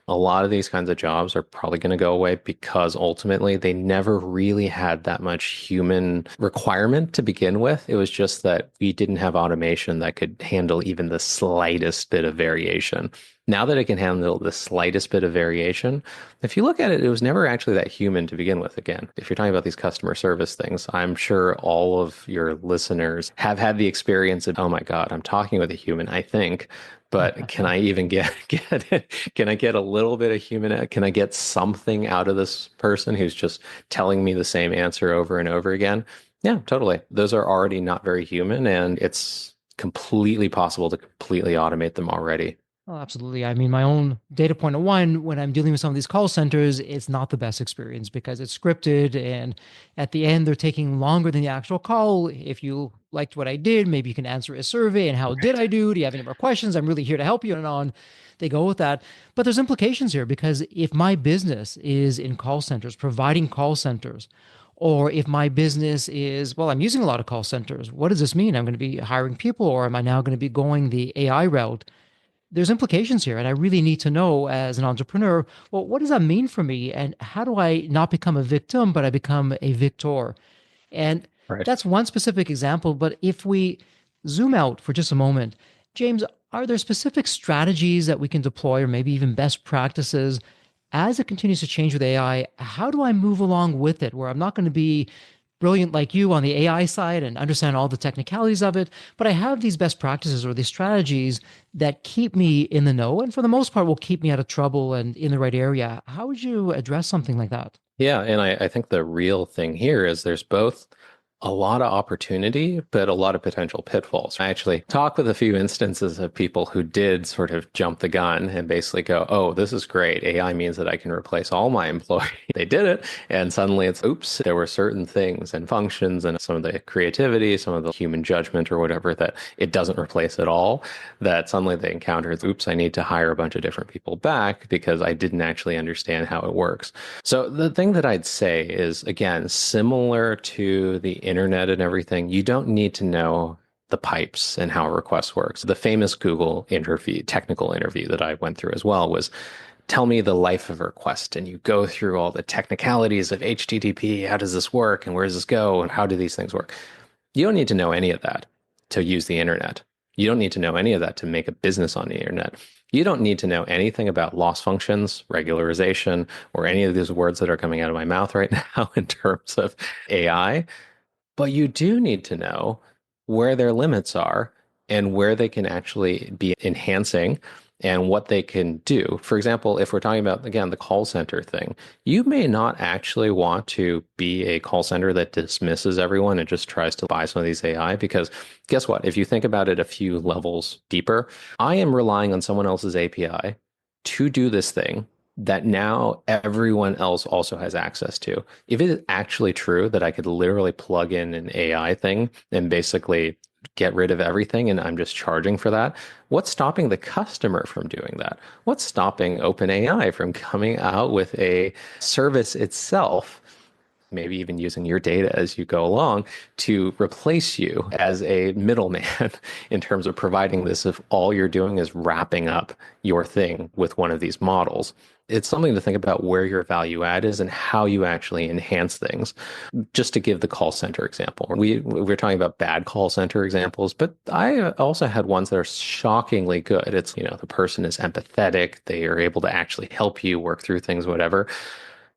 A lot of these kinds of jobs are probably going to go away because ultimately they never really had that much human requirement to begin with. It was just that we didn't have automation that could handle even the slightest bit of variation. Now that it can handle the slightest bit of variation, if you look at it, it was never actually that human to begin with. Again, if you're talking about these customer service things, I'm sure all of your listeners have had the experience of, oh my God, I'm talking with a human, I think. But can I even get it? Can I get a little bit of human? Can I get something out of this person who's just telling me the same answer over and over again? Yeah, totally. Those are already not very human, and it's completely possible to completely automate them already. Oh, absolutely. I mean, my own data point of one, when I'm dealing with some of these call centers, it's not the best experience because it's scripted. And at the end, they're taking longer than the actual call. If you liked what I did, maybe you can answer a survey. And how did Right. I do? Do you have any more questions? I'm really here to help you. And on they go with that. But there's implications here because if my business is in call centers, providing call centers, or if my business is, well, I'm using a lot of call centers, what does this mean? I'm going to be hiring people, or am I now going to be going the AI route? There's implications here. And I really need to know as an entrepreneur, well, what does that mean for me? And how do I not become a victim, but I become a victor? And Right. That's one specific example. But if we zoom out for just a moment, James, are there specific strategies that we can deploy or maybe even best practices as it continues to change with AI? How do I move along with it where I'm not going to be brilliant like you on the AI side and understand all the technicalities of it, but I have these best practices or these strategies that keep me in the know and for the most part will keep me out of trouble and in the right area? How would you address something like that? Yeah, and I think the real thing here is there's both a lot of opportunity, but a lot of potential pitfalls. I actually talked with a few instances of people who did sort of jump the gun and basically go, oh, this is great. AI means that I can replace all my employees. They did it. And suddenly it's, oops, there were certain things and functions and some of the creativity, some of the human judgment or whatever that it doesn't replace at all. That suddenly they encountered, oops, I need to hire a bunch of different people back because I didn't actually understand how it works. So the thing that I'd say is, again, similar to the internet and everything, you don't need to know the pipes and how a request works. The famous Google interview, technical interview that I went through as well was tell me the life of a request. And you go through all the technicalities of HTTP. How does this work? And where does this go? And how do these things work? You don't need to know any of that to use the internet. You don't need to know any of that to make a business on the internet. You don't need to know anything about loss functions, regularization, or any of these words that are coming out of my mouth right now in terms of AI. But you do need to know where their limits are and where they can actually be enhancing and what they can do. For example, if we're talking about, again, the call center thing, you may not actually want to be a call center that dismisses everyone and just tries to buy some of these AI, because guess what? If you think about it a few levels deeper, I am relying on someone else's API to do this thing that now everyone else also has access to. If it is actually true that I could literally plug in an AI thing and basically get rid of everything and I'm just charging for that, what's stopping the customer from doing that? What's stopping OpenAI from coming out with a service itself, maybe even using your data as you go along to replace you as a middleman in terms of providing this if all you're doing is wrapping up your thing with one of these models? It's something to think about where your value add is and how you actually enhance things. Just to give the call center example, we're talking about bad call center examples, but I also had ones that are shockingly good. It's, the person is empathetic. They are able to actually help you work through things, whatever.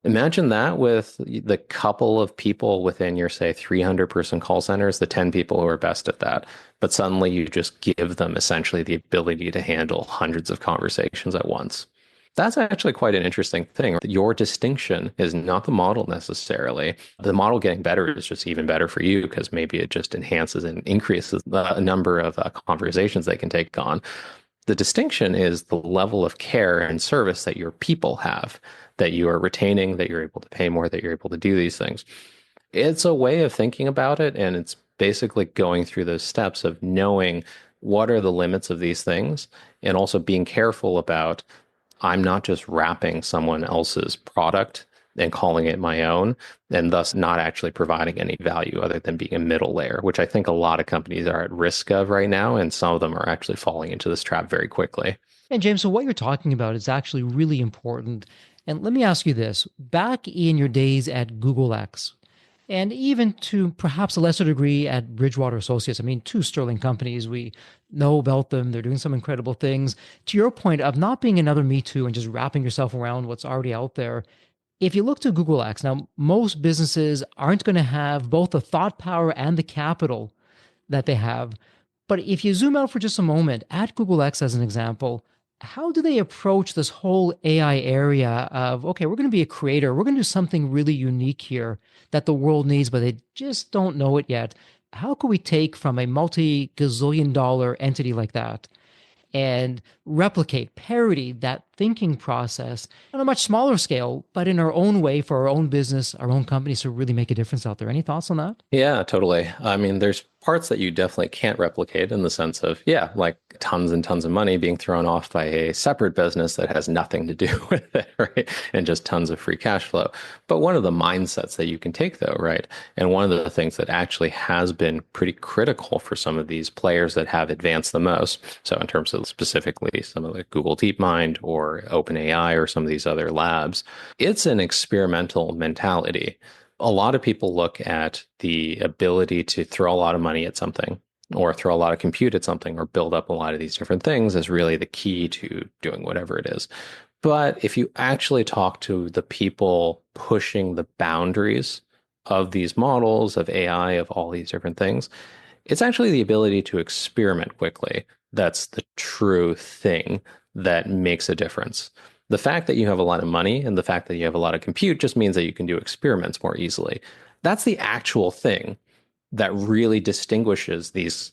Imagine that with the couple of people within your, say, 300-person call centers, the 10 people who are best at that. But suddenly you just give them essentially the ability to handle hundreds of conversations at once. That's actually quite an interesting thing. Your distinction is not the model necessarily. The model getting better is just even better for you because maybe it just enhances and increases the number of conversations they can take on. The distinction is the level of care and service that your people have, that you are retaining, that you're able to pay more, that you're able to do these things. It's a way of thinking about it, and it's basically going through those steps of knowing what are the limits of these things and also being careful about I'm not just wrapping someone else's product and calling it my own, and thus not actually providing any value other than being a middle layer, which I think a lot of companies are at risk of right now. And some of them are actually falling into this trap very quickly. And James, so what you're talking about is actually really important. And let me ask you this, back in your days at Google X, and even to perhaps a lesser degree at Bridgewater Associates. I mean, two sterling companies. We know about them. They're doing some incredible things. To your point of not being another Me Too and just wrapping yourself around what's already out there, if you look to Google X, now most businesses aren't going to have both the thought power and the capital that they have. But if you zoom out for just a moment at Google X as an example, how do they approach this whole AI area of, okay, we're going to be a creator, we're going to do something really unique here that the world needs, but they just don't know it yet? How can we take from a multi-gazillion dollar entity like that and replicate, parody that thinking process on a much smaller scale, but in our own way for our own business, our own companies to really make a difference out there? Any thoughts on that? Yeah, totally. I mean, there's parts that you definitely can't replicate in the sense of, yeah, like tons and tons of money being thrown off by a separate business that has nothing to do with it, right? And just tons of free cash flow. But one of the mindsets that you can take, though, right? And one of the things that actually has been pretty critical for some of these players that have advanced the most. So in terms of specifically some of the Google DeepMind or OpenAI or some of these other labs, it's an experimental mentality. A lot of people look at the ability to throw a lot of money at something or throw a lot of compute at something or build up a lot of these different things as really the key to doing whatever it is. But if you actually talk to the people pushing the boundaries of these models, of AI, of all these different things, it's actually the ability to experiment quickly. That's the true thing that makes a difference. The fact that you have a lot of money and the fact that you have a lot of compute just means that you can do experiments more easily. That's the actual thing that really distinguishes these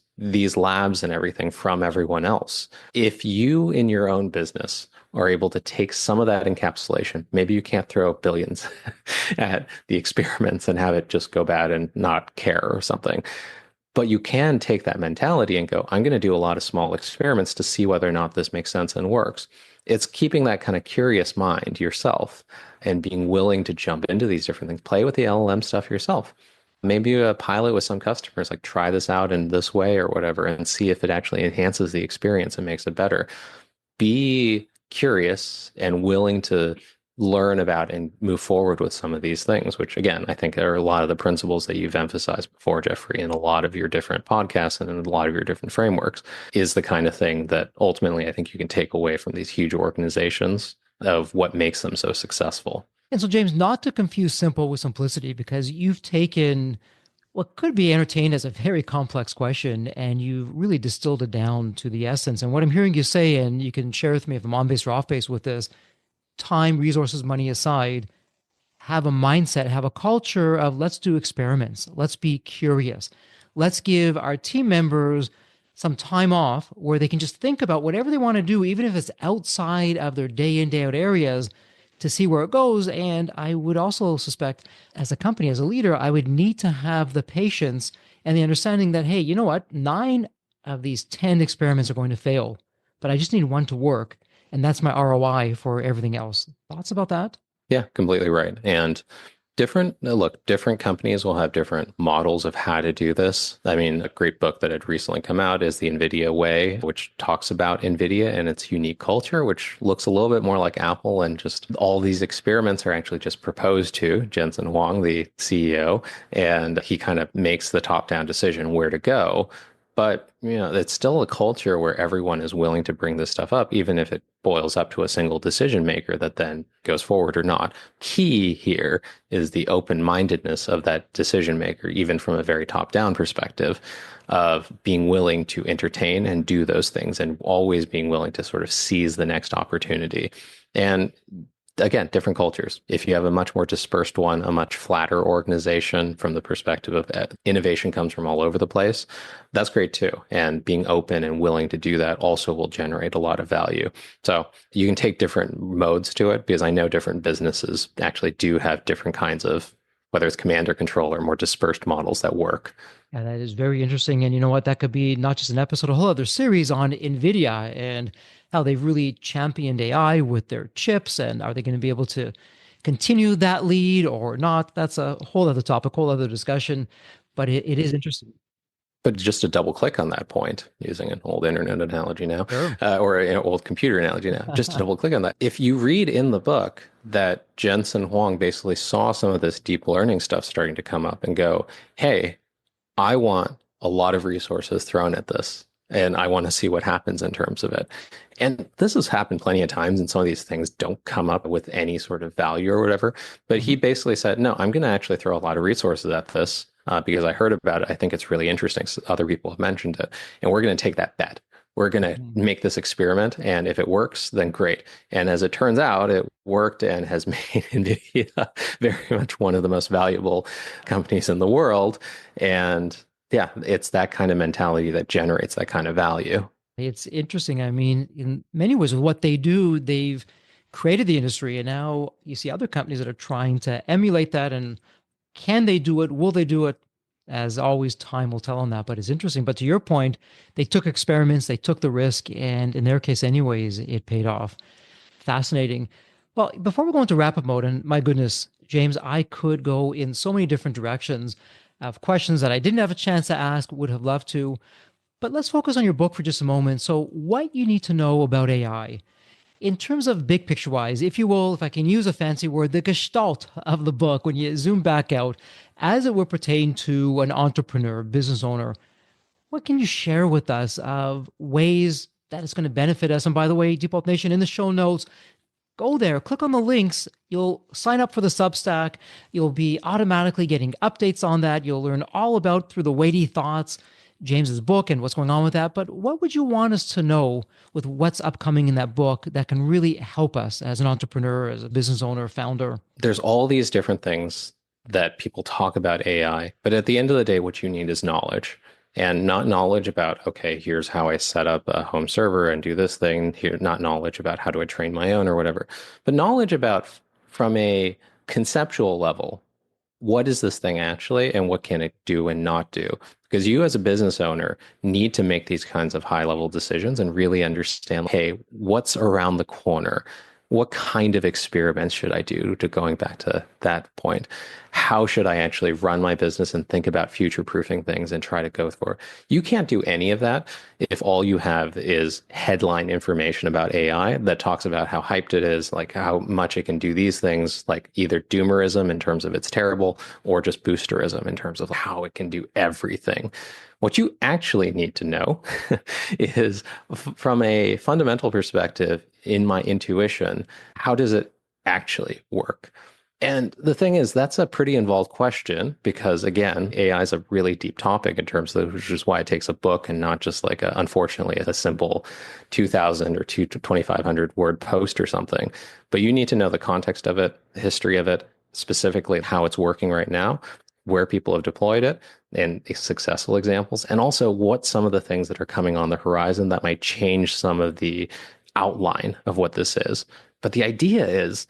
labs and everything from everyone else. If you in your own business are able to take some of that encapsulation, maybe you can't throw billions at the experiments and have it just go bad and not care or something. But you can take that mentality and go, I'm going to do a lot of small experiments to see whether or not this makes sense and works. It's keeping that kind of curious mind yourself and being willing to jump into these different things. Play with the LLM stuff yourself. Maybe a pilot with some customers, like try this out in this way or whatever, and see if it actually enhances the experience and makes it better. Be curious and willing to learn about and move forward with some of these things, which again, I think are a lot of the principles that you've emphasized before, Jeffrey, in a lot of your different podcasts and in a lot of your different frameworks, is the kind of thing that ultimately I think you can take away from these huge organizations of what makes them so successful. And so, James, not to confuse simple with simplicity, because you've taken what could be entertained as a very complex question and you really distilled it down to the essence. And what I'm hearing you say, and you can share with me if I'm on base or off base with this, time, resources, money aside, have a mindset, have a culture of let's do experiments. Let's be curious. Let's give our team members some time off where they can just think about whatever they want to do, even if it's outside of their day in, day out areas, to see where it goes. And I would also suspect, as a company, as a leader, I would need to have the patience and the understanding that, hey, you know what? 9 of these 10 experiments are going to fail, but I just need one to work. And that's my ROI for everything else. Thoughts about that? Yeah, completely right. And different companies will have different models of how to do this. I mean, a great book that had recently come out is The NVIDIA Way, which talks about NVIDIA and its unique culture, which looks a little bit more like Apple. And just all these experiments are actually just proposed to Jensen Huang, the CEO, and he kind of makes the top-down decision where to go. But, it's still a culture where everyone is willing to bring this stuff up, even if it boils up to a single decision maker that then goes forward or not. Key here is the open-mindedness of that decision maker, even from a very top-down perspective, of being willing to entertain and do those things and always being willing to sort of seize the next opportunity. And again, different cultures. If you have a much more dispersed one, a much flatter organization from the perspective of innovation comes from all over the place, that's great too. And being open and willing to do that also will generate a lot of value. So you can take different modes to it because I know different businesses actually do have different kinds of, whether it's command or control or more dispersed models that work. Yeah, that is very interesting. And you know what? That could be not just an episode, a whole other series on NVIDIA and how they've really championed AI with their chips. And are they going to be able to continue that lead or not? That's a whole other topic, whole other discussion. But it is interesting. But just to double click on that point, using an old internet analogy now, Sure. or an old computer analogy now, just to double click on that. If you read in the book that Jensen Huang basically saw some of this deep learning stuff starting to come up and go, hey, I want a lot of resources thrown at this, and I want to see what happens in terms of it. And this has happened plenty of times, and some of these things don't come up with any sort of value or whatever. But he basically said, no, I'm going to actually throw a lot of resources at this because I heard about it. I think it's really interesting. So other people have mentioned it, and we're going to take that bet. We're going to make this experiment, and if it works, then great. And as it turns out, it worked and has made NVIDIA very much one of the most valuable companies in the world. And yeah, it's that kind of mentality that generates that kind of value. It's interesting. I mean, in many ways, with what they do, they've created the industry. And now you see other companies that are trying to emulate that. And can they do it? Will they do it? As always, time will tell on that. But it's interesting. But to your point, they took experiments, they took the risk. And in their case, anyways, it paid off. Fascinating. Well, before we go into wrap up mode, and my goodness, James, I could go in so many different directions of questions that I didn't have a chance to ask, would have loved to. But let's focus on your book for just a moment. So, what you need to know about AI. in terms of big picture wise, if you will, if I can use a fancy word, the gestalt of the book, when you zoom back out, as it would pertain to an entrepreneur, business owner, what can you share with us of ways that it's going to benefit us? And by the way, Deep Wealth Nation, in the show notes, go there, click on the links. You'll sign up for the Substack. You'll be automatically getting updates on that. You'll learn all about through the weighty thoughts, James's book and what's going on with that. But what would you want us to know with what's upcoming in that book that can really help us as an entrepreneur, as a business owner, founder? There's all these different things that people talk about AI, but at the end of the day, what you need is knowledge. And not knowledge about, okay, here's how I set up a home server and do this thing. Here, not knowledge about how do I train my own or whatever, but knowledge about from a conceptual level, what is this thing actually and what can it do and not do? Because you as a business owner need to make these kinds of high level decisions and really understand, hey, what's around the corner? What kind of experiments should I do, to going back to that point? How should I actually run my business and think about future proofing things and try to go for? You can't do any of that if all you have is headline information about AI that talks about how hyped it is, like how much it can do these things, like either doomerism in terms of it's terrible or just boosterism in terms of how it can do everything. What you actually need to know is from a fundamental perspective, in my intuition, how does it actually work? And the thing is, that's a pretty involved question because, again, AI is a really deep topic in terms of, which is why it takes a book and not just like, unfortunately, a simple 2,000 or 2,500 word post or something. But you need to know the context of it, the history of it, specifically how it's working right now, where people have deployed it, and successful examples, and also what some of the things that are coming on the horizon that might change some of the outline of what this is. But the idea is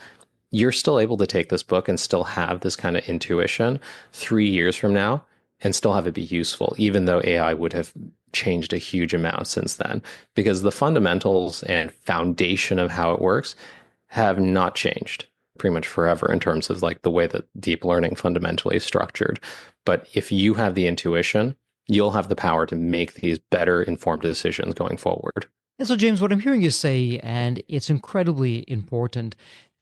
you're still able to take this book and still have this kind of intuition 3 years from now and still have it be useful, even though AI would have changed a huge amount since then, because the fundamentals and foundation of how it works have not changed pretty much forever in terms of like the way that deep learning fundamentally is structured. But if you have the intuition, you'll have the power to make these better informed decisions going forward. And so, James, what I'm hearing you say, and it's incredibly important,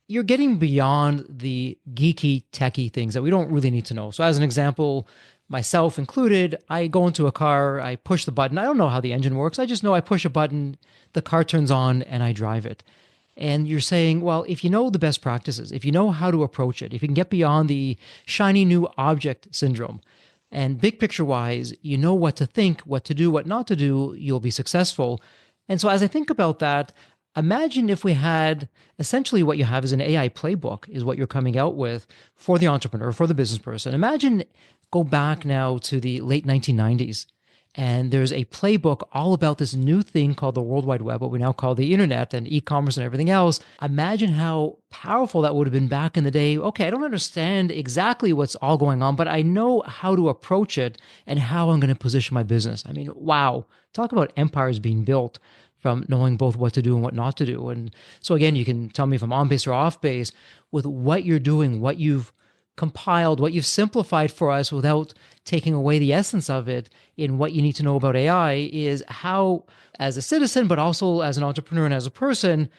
you're getting beyond the geeky, techie things that we don't really need to know. So, as an example, myself included, I go into a car, I push the button. I don't know how the engine works. I just know I push a button, the car turns on, and I drive it. And you're saying, well, if you know the best practices, if you know how to approach it, if you can get beyond the shiny new object syndrome, and big picture wise, you know what to think, what to do, what not to do, you'll be successful. And so as I think about that, imagine if we had essentially what you have is an AI playbook, is what you're coming out with for the entrepreneur, for the business person. Imagine go back now to the late 1990s. And there's a playbook all about this new thing called the World Wide Web, what we now call the internet and e-commerce and everything else. Imagine how powerful that would have been back in the day. Okay, I don't understand exactly what's all going on, but I know how to approach it and how I'm going to position my business. I mean, wow, talk about empires being built from knowing both what to do and what not to do. And so again, you can tell me if I'm on base or off base with what you're doing, what you've compiled, what you've simplified for us without taking away the essence of it in what you need to know about AI is how, as a citizen, but also as an entrepreneur and as a person,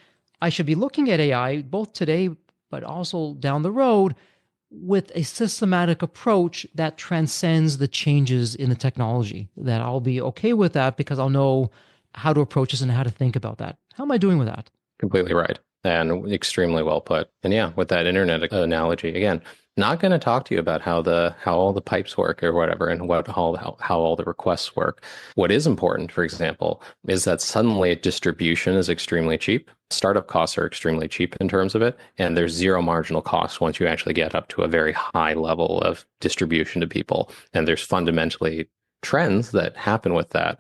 I should be looking at AI both today, but also down the road with a systematic approach that transcends the changes in the technology, that I'll be okay with that because I'll know how to approach this and how to think about that. How am I doing with that? Completely right. And extremely well put. And yeah, with that internet analogy, again, not going to talk to you about how all the pipes work or whatever and how all the requests work. What is important, for example, is that suddenly distribution is extremely cheap. Startup costs are extremely cheap in terms of it, and there's zero marginal cost once you actually get up to a very high level of distribution to people. And there's fundamentally trends that happen with that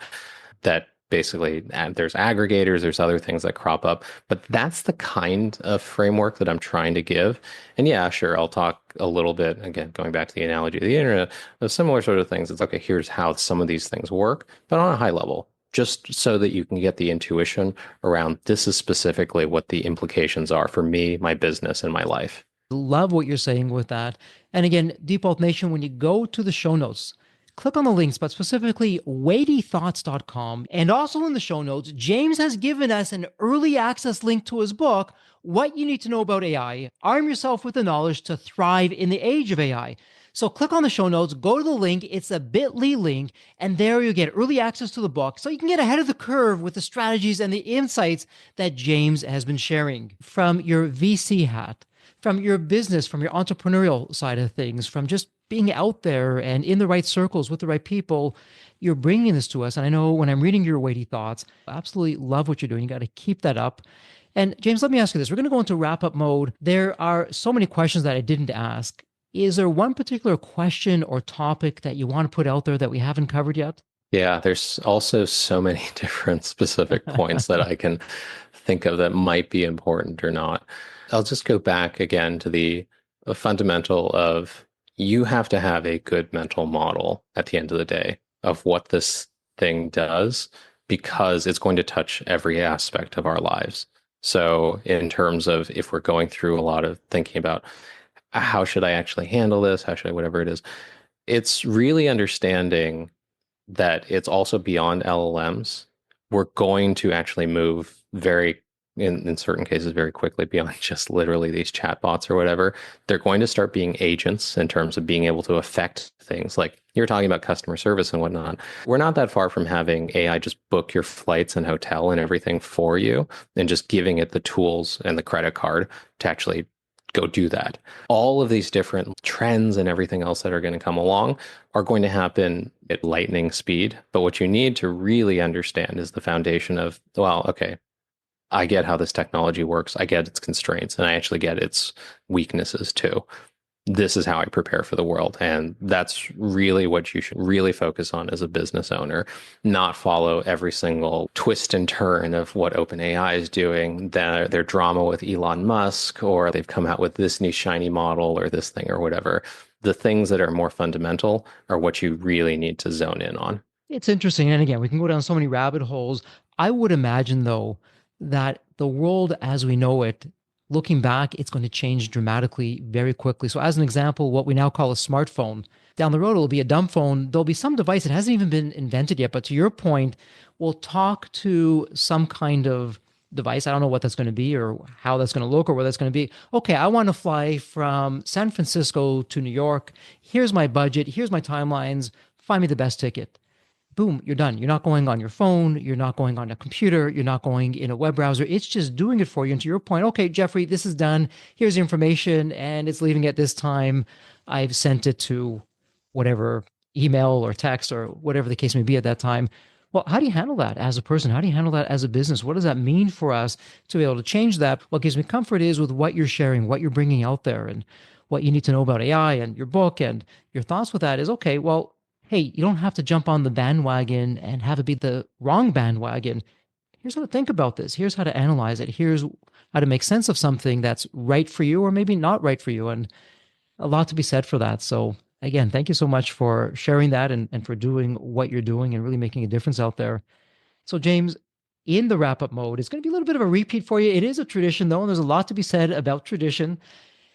basically there's aggregators, there's other things that crop up, but that's the kind of framework that I'm trying to give. And yeah, sure, I'll talk a little bit, again, going back to the analogy of the internet, of similar sort of things. It's okay, here's how some of these things work, but on a high level, just so that you can get the intuition around this is specifically what the implications are for me, my business, and my life. Love what you're saying with that. And again, Deep Wealth Nation, when you go to the show notes, click on the links, but specifically weightythoughts.com. And also in the show notes, James has given us an early access link to his book, What You Need to Know About AI. Arm yourself with the knowledge to thrive in the age of AI. So click on the show notes, go to the link. It's a bit.ly link, and there you get early access to the book so you can get ahead of the curve with the strategies and the insights that James has been sharing from your VC hat, from your business, from your entrepreneurial side of things, from just being out there and in the right circles with the right people. You're bringing this to us. And I know when I'm reading your weighty thoughts, I absolutely love what you're doing. You got to keep that up. And James, let me ask you this. We're going to go into wrap up mode. There are so many questions that I didn't ask. Is there one particular question or topic that you want to put out there that we haven't covered yet? Yeah, there's also so many different specific points that I can think of that might be important or not. I'll just go back again to the fundamental of you have to have a good mental model at the end of the day of what this thing does, because it's going to touch every aspect of our lives. So in terms of if we're going through a lot of thinking about how should I actually handle this, how should I, whatever it is, it's really understanding that it's also beyond LLMs. We're going to actually move in certain cases, very quickly beyond just literally these chatbots or whatever. They're going to start being agents in terms of being able to affect things like you're talking about customer service and whatnot. We're not that far from having AI just book your flights and hotel and everything for you and just giving it the tools and the credit card to actually go do that. All of these different trends and everything else that are going to come along are going to happen at lightning speed. But what you need to really understand is the foundation of, well, okay, I get how this technology works. I get its constraints, and I actually get its weaknesses too. This is how I prepare for the world. And that's really what you should really focus on as a business owner, not follow every single twist and turn of what OpenAI is doing, their drama with Elon Musk, or they've come out with this new shiny model or this thing or whatever. The things that are more fundamental are what you really need to zone in on. It's interesting. And again, we can go down so many rabbit holes. I would imagine, though, that the world as we know it, looking back, it's going to change dramatically very quickly. So as an example, what we now call a smartphone, down the road, it'll be a dumb phone. There'll be some device that hasn't even been invented yet. But to your point, we'll talk to some kind of device. I don't know what that's going to be or how that's going to look or what that's going to be. Okay, I want to fly from San Francisco to New York. Here's my budget. Here's my timelines. Find me the best ticket. Boom, you're done. You're not going on your phone. You're not going on a computer. You're not going in a web browser. It's just doing it for you. And to your point, okay, Jeffrey, this is done. Here's the information and it's leaving at this time. I've sent it to whatever email or text or whatever the case may be at that time. Well, how do you handle that as a person? How do you handle that as a business? What does that mean for us to be able to change that? What gives me comfort is with what you're sharing, what you're bringing out there, and what you need to know about AI and your book and your thoughts with that is, okay, well, hey, you don't have to jump on the bandwagon and have it be the wrong bandwagon. Here's how to think about this. Here's how to analyze it. Here's how to make sense of something that's right for you or maybe not right for you. And a lot to be said for that. So again, thank you so much for sharing that and for doing what you're doing and really making a difference out there. So James, in the wrap up mode, it's going to be a little bit of a repeat for you. It is a tradition though, and there's a lot to be said about tradition.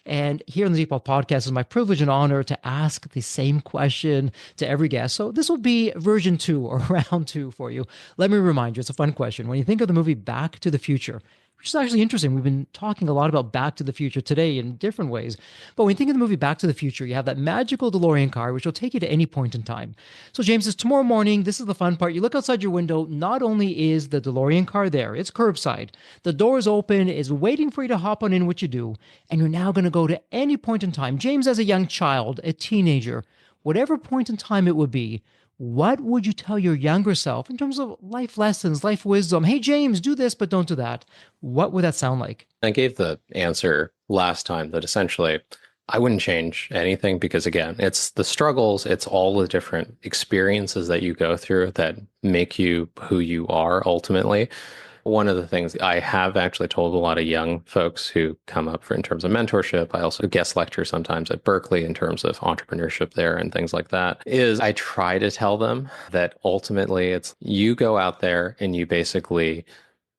And here on the Deep Wealth Podcast, it's my privilege and honor to ask the same question to every guest. So this will be version 2 or round 2 for you. Let me remind you, it's a fun question. When you think of the movie Back to the Future, which is actually interesting. We've been talking a lot about Back to the Future today in different ways. But when you think of the movie Back to the Future, you have that magical DeLorean car, which will take you to any point in time. So James, it's tomorrow morning. This is the fun part. You look outside your window. Not only is the DeLorean car there, it's curbside. The door is open, is waiting for you to hop on in, what you do. And you're now going to go to any point in time. James, as a young child, a teenager, whatever point in time it would be, what would you tell your younger self in terms of life lessons, life wisdom? Hey, James, do this, but don't do that. What would that sound like? I gave the answer last time that essentially I wouldn't change anything because, again, it's the struggles, it's all the different experiences that you go through that make you who you are ultimately. One of the things I have actually told a lot of young folks who come up for in terms of mentorship, I also guest lecture sometimes at Berkeley in terms of entrepreneurship there and things like that, is I try to tell them that ultimately it's you go out there and you basically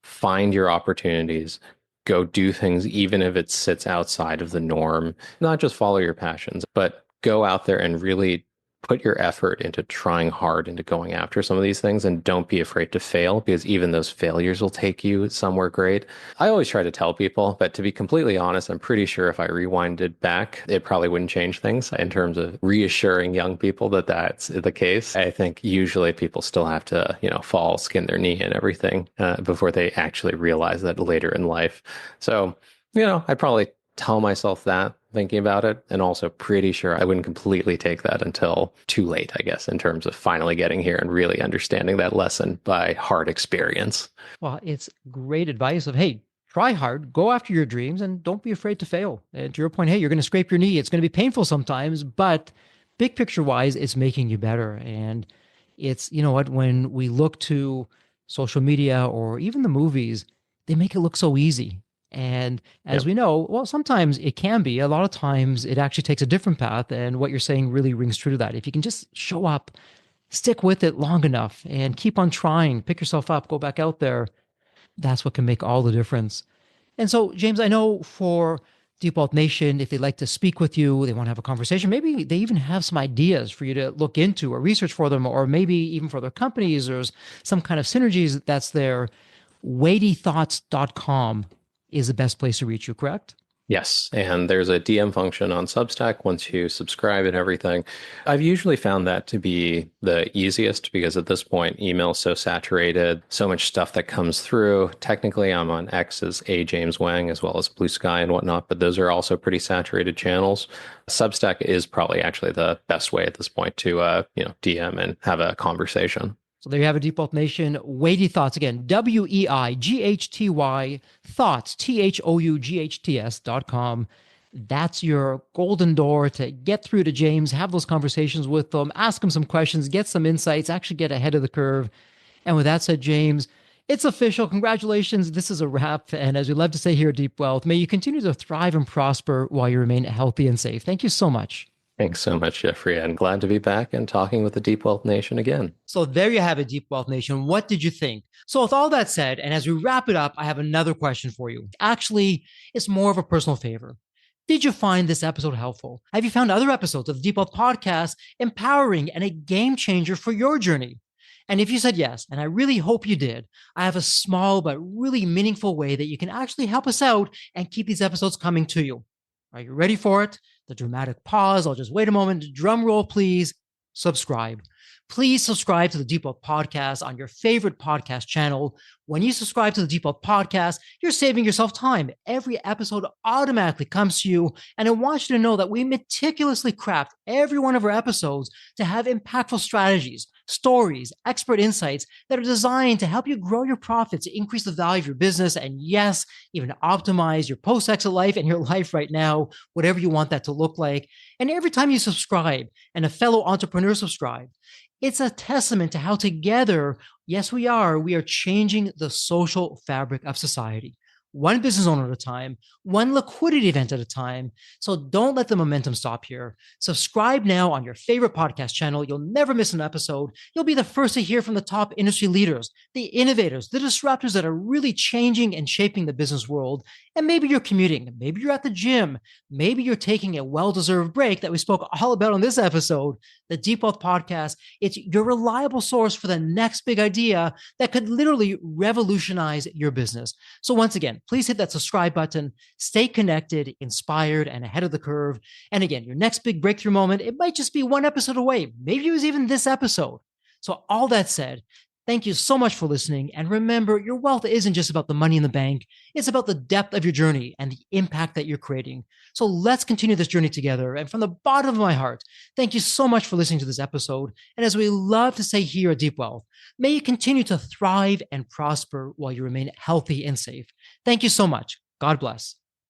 find your opportunities, go do things, even if it sits outside of the norm, not just follow your passions, but go out there and really put your effort into trying hard into going after some of these things and don't be afraid to fail because even those failures will take you somewhere great. I always try to tell people, but to be completely honest, I'm pretty sure if I rewinded back, it probably wouldn't change things in terms of reassuring young people that that's the case. I think usually people still have to, fall, skin their knee and everything before they actually realize that later in life. So, I'd probably tell myself that thinking about it. And also pretty sure I wouldn't completely take that until too late, I guess, in terms of finally getting here and really understanding that lesson by hard experience. Well, it's great advice of, hey, try hard, go after your dreams, and don't be afraid to fail. And to your point, hey, you're going to scrape your knee. It's going to be painful sometimes, but big picture wise, it's making you better. And it's, you know what, when we look to social media or even the movies, they make it look so easy. And as Yep. we know, well, sometimes it can be. A lot of times it actually takes a different path. And what you're saying really rings true to that. If you can just show up, stick with it long enough, and keep on trying, pick yourself up, go back out there, that's what can make all the difference. And so, James, I know for Deep Wealth Nation, if they'd like to speak with you, they want to have a conversation, maybe they even have some ideas for you to look into or research for them, or maybe even for their companies, there's some kind of synergies that's there. weightythoughts.com is the best place to reach you, correct? Yes, and there's a DM function on Substack once you subscribe and everything. I've usually found that to be the easiest because at this point, email is so saturated, so much stuff that comes through. Technically, I'm on X as A James Wang as well as Blue Sky and whatnot, but those are also pretty saturated channels. Substack is probably actually the best way at this point to DM and have a conversation. So there you have it, Deep Wealth Nation. Weighty Thoughts. Again, WEIGHTY thoughts, THOUGHTS.com. That's your golden door to get through to James, have those conversations with them, ask him some questions, get some insights, actually get ahead of the curve. And with that said, James, it's official. Congratulations. This is a wrap. And as we love to say here at Deep Wealth, may you continue to thrive and prosper while you remain healthy and safe. Thank you so much. Thanks so much, Jeffrey. I'm glad to be back and talking with the Deep Wealth Nation again. So there you have it, Deep Wealth Nation. What did you think? So with all that said, and as we wrap it up, I have another question for you. Actually, it's more of a personal favor. Did you find this episode helpful? Have you found other episodes of the Deep Wealth Podcast empowering and a game changer for your journey? And if you said yes, and I really hope you did, I have a small but really meaningful way that you can actually help us out and keep these episodes coming to you. Are you ready for it? The dramatic pause. I'll just wait a moment. Drum roll, please. Subscribe. Please subscribe to the Deep Wealth Podcast on your favorite podcast channel. When you subscribe to the Deep Wealth Podcast, you're saving yourself time. Every episode automatically comes to you. And I want you to know that we meticulously craft every one of our episodes to have impactful strategies, stories, expert insights that are designed to help you grow your profits, increase the value of your business, and yes, even optimize your post-exit life and your life right now, whatever you want that to look like. And every time you subscribe and a fellow entrepreneur subscribe, it's a testament to how together, yes, we are changing the social fabric of society. One business owner at a time, one liquidity event at a time. So don't let the momentum stop here. Subscribe now on your favorite podcast channel. You'll never miss an episode. You'll be the first to hear from the top industry leaders, the innovators, the disruptors that are really changing and shaping the business world. And maybe you're commuting, maybe you're at the gym, maybe you're taking a well-deserved break that we spoke all about on this episode. The Deep Wealth Podcast, it's your reliable source for the next big idea that could literally revolutionize your business. So once again, please hit that subscribe button, stay connected, inspired, and ahead of the curve. And again, your next big breakthrough moment, it might just be one episode away. Maybe it was even this episode. So all that said, thank you so much for listening. And remember, your wealth isn't just about the money in the bank. It's about the depth of your journey and the impact that you're creating. So let's continue this journey together. And from the bottom of my heart, thank you so much for listening to this episode. And as we love to say here at Deep Wealth, may you continue to thrive and prosper while you remain healthy and safe. Thank you so much. God bless.